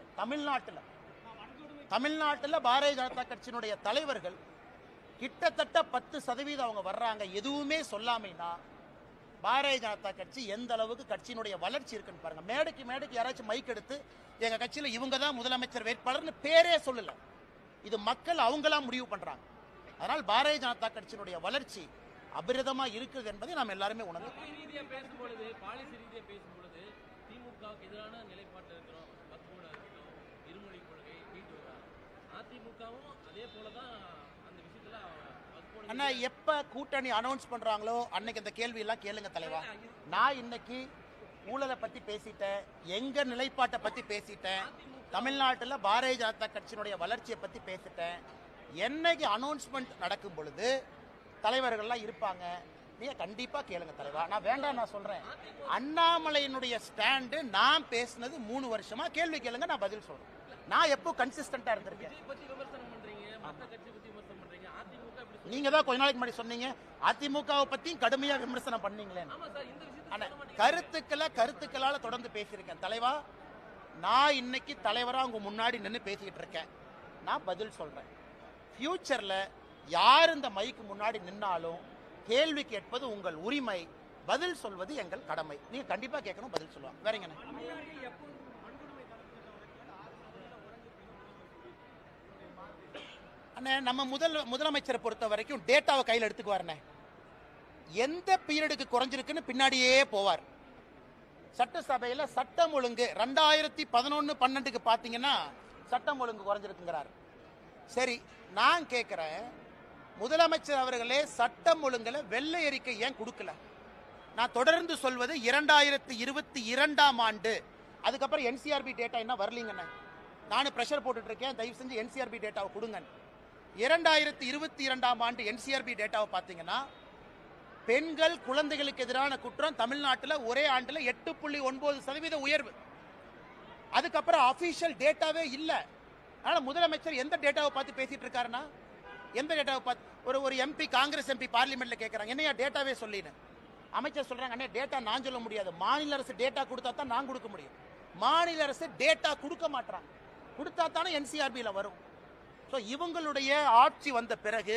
தமிழ்நாட்டில் பாரதிய ஜனதா கட்சியினுடைய தலைவர்கள் கிட்டத்தட்ட 10% அவங்க வர்றாங்க, எதுவுமே சொல்லாமைனா பாரதிய ஜனதா கட்சி எந்த அளவுக்கு கட்சியினுடைய வளர்ச்சி இருக்குன்னு பாருங்க. மேடைக்கு யாராச்சும் மைக் எடுத்து எங்க கட்சியில இவங்க தான் முதலமைச்சர் வேட்பாளர்னு பேரே சொல்லல. இது மக்கள் அவங்களா முடிவு பண்றாங்க. அதனால் பாரதிய ஜனதா கட்சியினுடைய வளர்ச்சி அபிரதமா இருக்குது என்பதை நாம் எல்லாருமே உணர்ந்து பேசும்பொழுது பாலிசி ரீதியாக பேசும்பொழுது திமுகவுக்கு எதிரான நிலைப்பாட்டில் இருக்கிறோம். வக்ஃபோட இருக்கட்டும், இருமொழி கொள்கை, வீட்டு அதிமுகவும் அதே போலதான் அந்த விஷயத்துல அண்ணா எப்ப கூட்டணி அனௌன்ஸ் பண்றாங்களோ அன்னைக்கு இந்த கேள்வி எல்லாம் கேளுங்க தலைவா. நான் இன்னைக்கு ஊழலை பத்தி பேசிட்டேன், எங்க நிலைப்பாட்டை பத்தி பேசிட்டேன், தமிழ்நாட்டில் பாரதிய ஜனதா கட்சியினுடைய வளர்ச்சியை பத்தி பேசிட்டேன். என்னைக்கு அனௌன்ஸ்மெண்ட் நடக்கும் பொழுது தலைவர்கள்லாம் இருப்பாங்க, நீங்க கண்டிப்பா கேளுங்க தலைவா. நான் வேண்டாம் நான் சொல்றேன். அண்ணாமலையினுடைய ஸ்டாண்டு நான் பேசினது 3 வருஷமா, கேள்வி கேளுங்க நான் பதில் சொல்றேன். நான் எப்போ கன்சிஸ்டன்டா இருந்திருக்கேன். நீங்க தான் கொஞ்ச நாளைக்கு முன்னாடி சொன்னீங்க அதிமுகவை பத்தியும் கடுமையா விமர்சனம் பண்ணீங்களே. கருத்துக்களால தொடர்ந்து பேசியிருக்கேன் தலைவா. நான் இன்னைக்கு தலைவரா உங்க முன்னாடி நின்று பேசிக்கிட்டு இருக்கேன். நான் பதில் சொல்றேன். ஃபியூச்சர்ல யார் இந்த மைக்கு முன்னாடி நின்னாலும் கேள்வி கேட்பது உங்கள் உரிமை, பதில் சொல்வது எங்கள் கடமை. நீங்க கண்டிப்பா கேட்கணும், பதில் சொல்லுவாங்க. வேறங்க அண்ணே, நம்ம முதலமைச்சரை பொறுத்த வரைக்கும் டேட்டாவை கையில் எடுத்துக்குவாருண்ணே. எந்த பீரியடுக்கு குறைஞ்சிருக்குன்னு பின்னாடியே போவார். சட்டசபையில சட்டம் ஒழுங்கு 2011-12 பாத்தீங்கன்னா சட்டம் ஒழுங்கு குறைஞ்சிருக்குங்கிறார். சரி, நான் கேட்கிறேன், முதலமைச்சர் அவர்களே சட்டம் ஒழுங்குல வெள்ளை அறிக்கை ஏன் கொடுக்கல? நான் தொடர்ந்து சொல்வது 2022ஆம் ஆண்டு, அதுக்கப்புறம் என்சிஆர்பி டேட்டா என்ன வரலீங்கண்ணே. நானும் பிரஷர் போட்டுட்டு இருக்கேன், தயவு செஞ்சு என்சிஆர்பி டேட்டாவை கொடுங்க. 2022ஆம் ஆண்டு என்சிஆர்பி டேட்டாவை பார்த்தீங்கன்னா பெண்கள் குழந்தைகளுக்கு எதிரான குற்றம் தமிழ்நாட்டில் ஒரே ஆண்டுல 8.9% உயர்வு. அதுக்கப்புறம் அபிஷியல் டேட்டாவே இல்லை. அதனால முதலமைச்சர் எந்த டேட்டாவை பார்த்து பேசிட்டு இருக்காருன்னா, எந்த டேட்டாவை பார்த்து ஒரு எம்பி, காங்கிரஸ் எம்பி பார்லிமெண்ட்ல கேட்கறாங்க, என்னையா டேட்டாவே சொல்லினு. அமைச்சர் சொல்றாங்க, அண்ணே டேட்டா நான் சொல்ல முடியாது, மாநில அரசு டேட்டா கொடுத்தா தான் நான் கொடுக்க முடியும். மாநில அரசு டேட்டா கொடுக்க மாட்டாங்க, கொடுத்தா தானே என்சிஆர்பியில் வரும். ஸோ இவங்களுடைய ஆட்சி வந்த பிறகு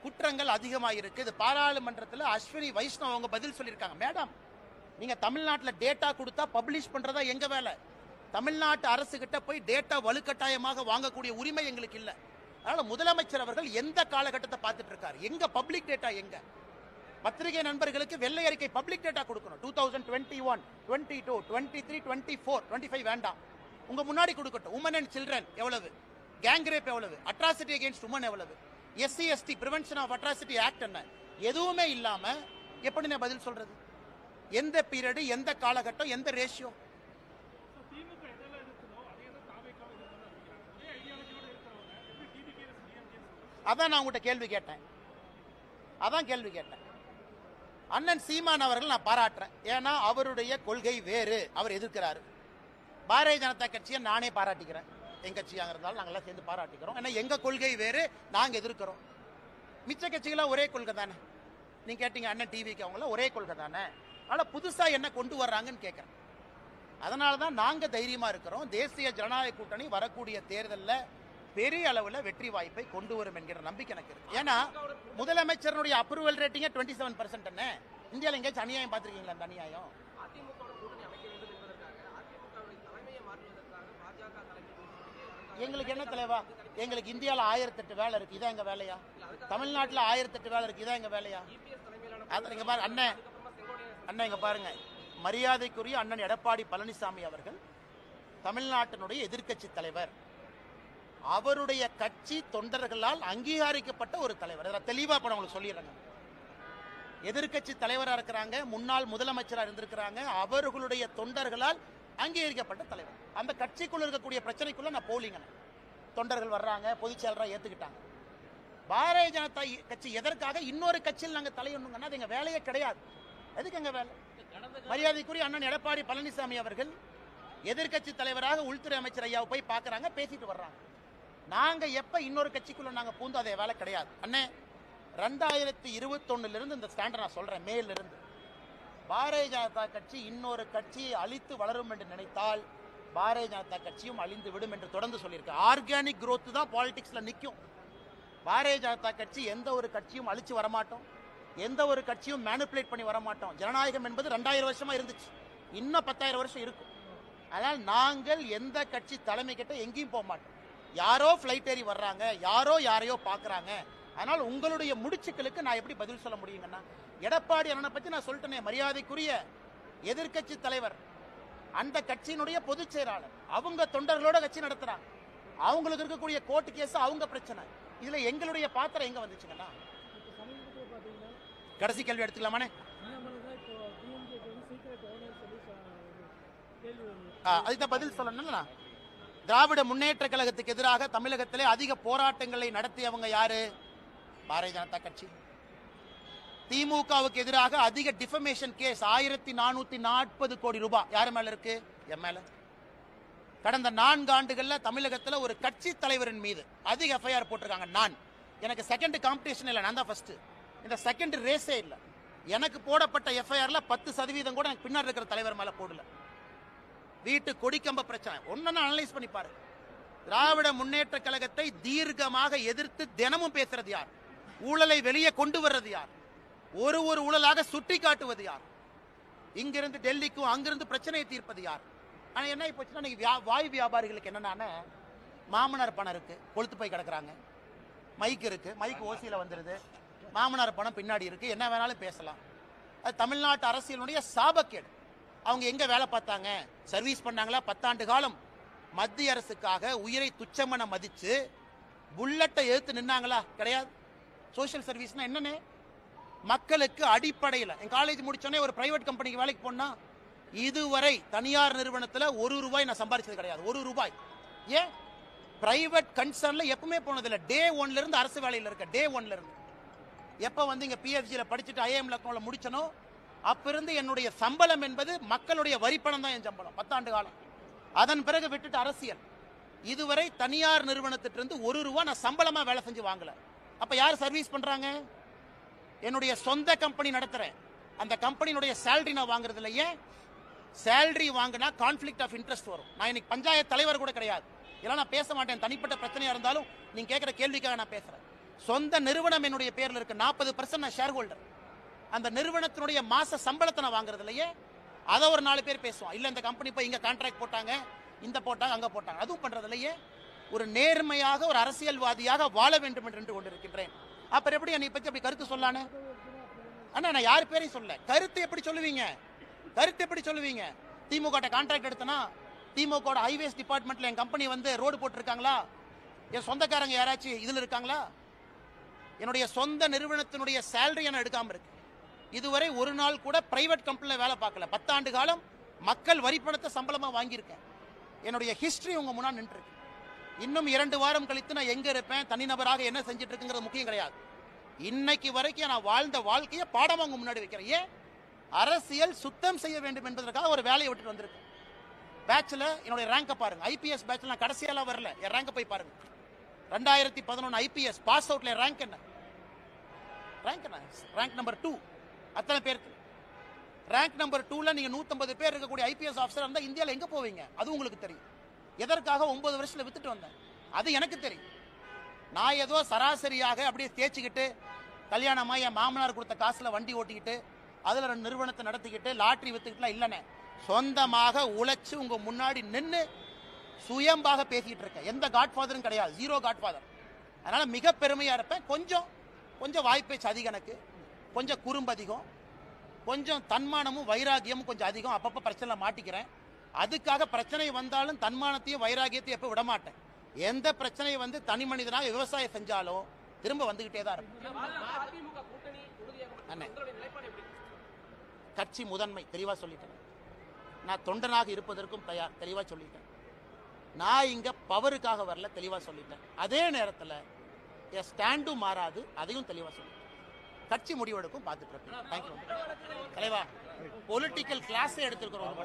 குற்றங்கள் அதிகமாக இருக்கு. இது பாராளுமன்றத்தில் அஸ்வினி வைஷ்ணவ் அவங்க பதில் சொல்லியிருக்காங்க. மேடம், நீங்க தமிழ்நாட்டில் டேட்டா கொடுத்தா பப்ளிஷ் பண்றதா எங்க வேலை. தமிழ்நாட்டு அரசு கிட்ட போய் டேட்டா வலுக்கட்டாயமாக வாங்கக்கூடிய உரிமை எங்களுக்கு இல்லை. அதனால முதலமைச்சர் அவர்கள் எந்த காலகட்டத்தை பார்த்துட்டு இருக்காரு, எங்க பப்ளிக் டேட்டா எங்க? பத்திரிகை நண்பர்களுக்கு வெள்ளை அறிக்கை பப்ளிக் டேட்டா கொடுக்கணும். 2021, 22, 23, 24, 25 வேண்டாம், உங்க முன்னாடி கொடுக்கட்டும். உமன் அண்ட் சில்ட்ரன் எவ்வளவு, கேங் ரேப் எவ்வளவு, அட்ராசிட்டி அகேன்ஸ்ட் உமன் எவ்வளவு, SC ST prevention of atrocity act என்ன, எதுவுமே இல்லாம எப்படி நான் பதில் சொல்றது? எந்த பீரியடு, எந்த காலகட்டம், எந்த ரேஷியோ? அதான் நான் உங்கள்கிட்ட கேள்வி கேட்டேன். அண்ணன் சீமான் அவர்கள் நான் பாராட்டுறேன். ஏன்னா அவருடைய கொள்கை வேறு, அவர் எதிர்க்கிறாரு. பாரதிய ஜனதா கட்சியை நானே பாராட்டிக்கிறேன். எங்க கட்சியாக இருந்தாலும் நாங்கள்லாம் சேர்ந்து பாராட்டிக்கிறோம். ஏன்னா எங்க கொள்கை வேறு, நாங்க எதிர்க்கிறோம். மிச்ச கட்சிகளாம் ஒரே கொள்கை தானே. நீங்க கேட்டீங்க அண்ணன் டிவிக்கு, அவங்கள ஒரே கொள்கை தானே. ஆனால் புதுசா என்ன கொண்டு வர்றாங்கன்னு கேட்கறேன். அதனால தான் நாங்க தைரியமா இருக்கிறோம். தேசிய ஜனநாயக கூட்டணி வரக்கூடிய தேர்தலில் பெரிய அளவில் வெற்றி வாய்ப்பை கொண்டு வரும் என்கிற நம்பிக்கை எனக்கு இருக்கு. ஏன்னா முதலமைச்சருடைய அப்ரூவல் ரேட்டிங்கே 27% என்ன. இந்தியாவில் எங்கேயாச்சும் அநியாயம் பார்த்துருக்கீங்களா? அந்த அநியாயம் எங்களுக்கு என்ன தலைவா? எங்களுக்கு இந்தியாவில் 1008 வேலை இருக்கு, இதான் எங்க வேலையா? தமிழ்நாட்டில் 1008 வேலை இருக்கு, இதான் எங்க வேலையா? இங்க பாருங்க அண்ணன், அண்ணன் இங்க பாருங்க, மரியாதைக்குரிய அண்ணன் எடப்பாடி பழனிசாமி அவர்கள் தமிழ்நாட்டினுடைய எதிர்க்கட்சி தலைவர். அவருடைய கட்சி தொண்டர்களால் அங்கீகரிக்கப்பட்ட ஒரு தலைவர். தெளிவா இப்ப உங்களுக்கு சொல்லிடுறாங்க. எதிர்க்கட்சி தலைவராக இருக்கிறாங்க, முன்னாள் முதலமைச்சராக இருந்திருக்கிறாங்க, அவர்களுடைய தொண்டர்களால் அங்கீகரிக்கப்பட்ட தலைவர். அந்த கட்சிக்குள்ள இருக்கக்கூடிய பிரச்சனைக்குள்ள நான் போலிங்க. தொண்டர்கள் வர்றாங்க, பொதுச் செயலராக ஏத்துக்கிட்டாங்க. பாரதிய ஜனதா கட்சி எதற்காக இன்னொரு கட்சியில் நாங்க தலையொண்ணுங்கன்னா அது எங்க வேலையே கிடையாது. எதுக்கு எங்க வேலை? மரியாதைக்குரிய அண்ணன் எடப்பாடி பழனிசாமி அவர்கள் எதிர்க்கட்சி தலைவராக உள்துறை அமைச்சர் ஐயாவை போய் பார்க்கறாங்க, பேசிட்டு வர்றாங்க. நாங்க எப்ப இன்னொரு கட்சிக்குள்ள நாங்க பூந்து அதே வேலை கிடையாது. அண்ணே 2021 இருந்து இந்த ஸ்டாண்டை நான் சொல்றேன். மேல இருந்து பாரதிய ஜனதா கட்சி இன்னொரு கட்சியை அழித்து வளரும் என்று நினைத்தால் பாரதிய ஜனதா கட்சியும் அழிந்து விடும் என்று தொடர்ந்து சொல்லியிருக்கு. ஆர்கானிக் growth தான் பாலிடிக்ஸ்ல நிற்கும். பாரதிய ஜனதா கட்சி எந்த ஒரு கட்சியும் அழிச்சு வரமாட்டோம், எந்த ஒரு கட்சியும் மேனிபுலேட் பண்ணி வரமாட்டோம். ஜனநாயகம் என்பது 2000 வருஷமா இருந்துச்சு, இன்னும் 10,000 வருஷம் இருக்கும். அதனால் நாங்கள் எந்த கட்சி தலைமை கிட்ட எங்கேயும் போக மாட்டோம். யாரோ ஃபிளைட் ஏறி வர்றாங்க, யாரோ யாரையோ பார்க்குறாங்க. அதனால் உங்களுடைய முடிச்சுக்களுக்கு நான் எப்படி பதில் சொல்ல முடியுங்கன்னா, எடப்பாடி அண்ணனை பற்றி நான் சொல்லிட்டேனே, மரியாதைக்குரிய எதிர்க்கட்சி தலைவர், அந்த கட்சியினுடைய பொதுச் செயலாளர், அவங்க தொண்டர்களோட கட்சி நடத்துறாங்க. அவங்களுக்கு இருக்கக்கூடிய கோர்ட் கேஸ் அவங்க பிரச்சனை. இதுல எங்களுடைய பாத்திரம் எங்க வந்துச்சுங்கன்னா, கடைசி கேள்வி எடுத்துக்கலாமானே? அதுதான் பதில் சொல்லணும்னா, திராவிட முன்னேற்ற கழகத்துக்கு எதிராக தமிழகத்திலே அதிக போராட்டங்களை நடத்தியவங்க யாரு? பாரதிய ஜனதா கட்சி. திமுகவுக்கு எதிராக அதிக டிஃபமேஷன் கேஸ் 1440 கோடி ரூபாய் யார் மேல இருக்கு? என் மேல. கடந்த 4 ஆண்டுகள்ல தமிழகத்தில் ஒரு கட்சி தலைவரின் மீது அதிக எஃப்ஐஆர் போட்டிருக்காங்க. நான் எனக்கு செகண்ட் காம்படிஷன் இல்லை, நான் தான் ஃபர்ஸ்ட். இந்த செகண்ட் ரேஸே இல்லை. எனக்கு போடப்பட்ட எஃப்ஐஆர்ல 10% கூட எனக்கு பின்னாடி இருக்கிற தலைவர் மேல போடல. வீட்டு கொடிக்கம்ப பிரச்சனை ஒன்னு அனலைஸ் பண்ணி பாரு. திராவிட முன்னேற்ற கழகத்தை தீர்க்கமாக எதிர்த்து தினமும் பேசுறது யார்? ஊழலை வெளியே கொண்டு வர்றது யார்? ஒரு ஊழலாக சுட்டி காட்டுவது யார்? இங்கிருந்து டெல்லிக்கும் அங்கிருந்து பிரச்சனையை தீர்ப்பது யார்? ஆனா என்ன போச்சுன்னா, வாய் வியாபாரிகளுக்கு என்னன்னா, மாமனார் பணம் இருக்கு, கொளுத்து போய் கிடக்குறாங்க. மைக் இருக்கு, மைக் ஓசியில வந்துருது, மாமனார் பணம் பின்னாடி இருக்கு, என்ன வேணாலும் பேசலாம். அது தமிழ்நாட்டு அரசியலுடைய சாபக்கேடு. அவங்க எங்க வேலை பார்த்தாங்க? சர்வீஸ் பண்ணாங்களா? 10 ஆண்டு காலம் மத்திய அரசுக்காக உயிரை துச்சமென மதிச்சு புல்லட்டை எதிர்த்து நின்னாங்களா? கிடையாது. சோசியல் சர்வீஸ்னா என்னன்னு மக்களுக்கு அடிப்படையில். என் காலேஜ் முடிச்சோடனே ஒரு பிரைவேட் கம்பெனிக்கு வேலைக்கு போனா இதுவரை தனியார் நிறுவனத்தில் 1 ரூபாய் நான் சம்பாதிச்சது கிடையாது. 1 ரூபாய். ஏன்? பிரைவேட் கன்சர்ன்ல எப்பவுமே போனதில்லை. டே 1ல இருந்து அரசு வேலையில் இருக்க. டே 1ல இருந்து எப்ப வந்து இங்க பிஎஃப்ஜியில் படிச்சுட்டு ஐஏஎம் லக்னோல முடிச்சனோ அப்ப இருந்து என்னுடைய சம்பளம் என்பது மக்களுடைய வரி பணம் தான் என் சம்பளம் 10 ஆண்டு காலம். அதன் பிறகு விட்டுட்டு அரசியல். இதுவரை தனியார் நிறுவனத்திலிருந்து 1 ரூபாய் நான் சம்பளமா வேலை செஞ்சு வாங்கல. அப்ப யார் சர்வீஸ் பண்றாங்க? என்னுடைய சொந்த கம்பெனி நடத்துறேன், அந்த கம்பெனியுடைய சேலரி நான் வாங்குறது இல்லை. ஏன்? சேலரி வாங்கினா கான்ஃபிளிக்ட் ஆஃப் இன்ட்ரெஸ்ட் வரும். நான் இன்னைக்கு பஞ்சாயத்து தலைவர் கூட கிடையாது, இதெல்லாம் நான் பேச மாட்டேன். தனிப்பட்ட பிரச்சனையா இருந்தாலும் நீங்க கேட்கிற கேள்விக்காக நான் பேசுறேன். சொந்த நிறுவனம் என்னுடைய பேர்ல இருக்கு, 40% நான் ஷேர் ஹோல்டர். அந்த நிறுவனத்தினுடைய மாச சம்பளத்தை நான் வாங்குறது இல்லையே. அதை ஒரு 4 பேர் பேசுவான். இல்ல இந்த கம்பெனி போய் இங்க கான்ட்ராக்ட் போட்டாங்க, இந்த போட்டாங்க, அங்க போட்டாங்க, அதுவும் பண்றது இல்லையே. ஒரு நேர்மையாக ஒரு அரசியல்வாதியாக வாழ வேண்டும் என்று கொண்டிருக்கின்றேன். அப்புறம் எப்படி என்னை பத்தி அப்படி கருத்து சொல்லானே? அண்ணா நான் யார் பேரையும் சொல்ல. கருத்து எப்படி சொல்லுவீங்க? கருத்து எப்படி சொல்லுவீங்க? திமுக கான்ட்ராக்ட் எடுத்தனா, திமுக ஹைவேஸ் டிபார்ட்மெண்ட்ல என் கம்பெனி வந்து ரோடு போட்டிருக்காங்களா? என் சொந்தக்காரங்க யாராச்சும் இதுல இருக்காங்களா? என்னுடைய சொந்த நிறுவனத்தினுடைய சேலரி நான் எடுக்காம இருக்கு. இதுவரை ஒரு நாள் கூட பிரைவேட் கம்பெனில வேலை பார்க்கல. 10 ஆண்டு காலம் மக்கள் வரி பணத்தை சம்பளமா வாங்கியிருக்கேன். என்னுடைய ஹிஸ்டரி உங்க முன்னாடி நின்று இருக்கு. இன்னும் 2 வாரம் கழித்து நான் எங்க இருப்பேன், தனிநபராக என்ன செஞ்சுட்டு இருக்குங்கிறது முக்கியம் கிடையாது. இன்னைக்கு வரைக்கும் நான் வாழ்ந்த வாழ்க்கையை பாடமா உங்க முன்னாடி வைக்கிறேன். ஏன்? அரசியல் சுத்தம் செய்ய வேண்டும் என்பதற்காக ஒரு வேலையை விட்டுட்டு வந்திருக்கேன். பேட்ச்ல என்னுடைய ரேங்கை பாருங்க. ஐபிஎஸ் பேட்ச்ல நான் கடைசியெல்லாம் வரல, என் ரேங்கை போய் பாருங்க. 2011 ஐபிஎஸ் பாஸ் அவுட்ல ரேங்க் என்ன? Rank number 2. அத்தனை பேருக்கு ரேங்க் நம்பர் 2ல நீங்க 150 பேர் இருக்கக்கூடிய ஐபிஎஸ் ஆஃபீஸர் இருந்தா இந்தியாவில் எங்க போவீங்க? அது உங்களுக்கு தெரியும். எதற்காக 9 வருஷத்துல வித்துட்டு வந்தேன் அது எனக்கு தெரியும். நான் ஏதோ சராசரியாக அப்படியே தேய்ச்சிக்கிட்டு கல்யாணமா என் மாமனார் கொடுத்த காசுல வண்டி ஓட்டிக்கிட்டு அதுல 2 நிறுவனத்தை நடத்திக்கிட்டு லாட்டரி வித்துக்கிட்டுலாம் இல்லைன்னு சொந்தமாக உழைச்சு உங்க முன்னாடி நின்று சுயம்பாக பேசிக்கிட்டு இருக்கேன். எந்த காட்ஃபாதரும் கிடையாது, 0 காட்ஃபாதர். அதனால மிக பெருமையா இருப்பேன். கொஞ்சம் வாய்ப்பேச்சு அதிகம், எனக்கு கொஞ்சம் குறும்பு அதிகம், கொஞ்சம் தன்மானமும் வைராகியமும் கொஞ்சம் அதிகம். அப்பப்போ பிரச்சனை மாட்டிக்கிறேன். அதுக்காக பிரச்சனை வந்தாலும் தன்மானத்தையும் வைராகியத்தையும் எப்போ விட மாட்டேன். எந்த பிரச்சனையை வந்து தனி மனிதனாக விவசாயம் செஞ்சாலும் திரும்ப வந்துகிட்டே தான் இருக்கும். கட்சி முதன்மை தெளிவா சொல்லிட்டேன். நான் தொண்டனாக இருப்பதற்கும் தயார், தெளிவா சொல்லிட்டேன். நான் இங்க பவருக்காக வரல, தெளிவா சொல்லிட்டேன். அதே நேரத்தில் என் ஸ்டாண்டும் மாறாது, அதையும் தெளிவா சொல்லிட்டேன். கட்சி முடிவெடுக்கும் பார்த்துட்டு இருக்கேன். தேங்க்யூ தலைவா. பொலிட்டிக்கல் கிளாஸே எடுத்திருக்கிறோம்.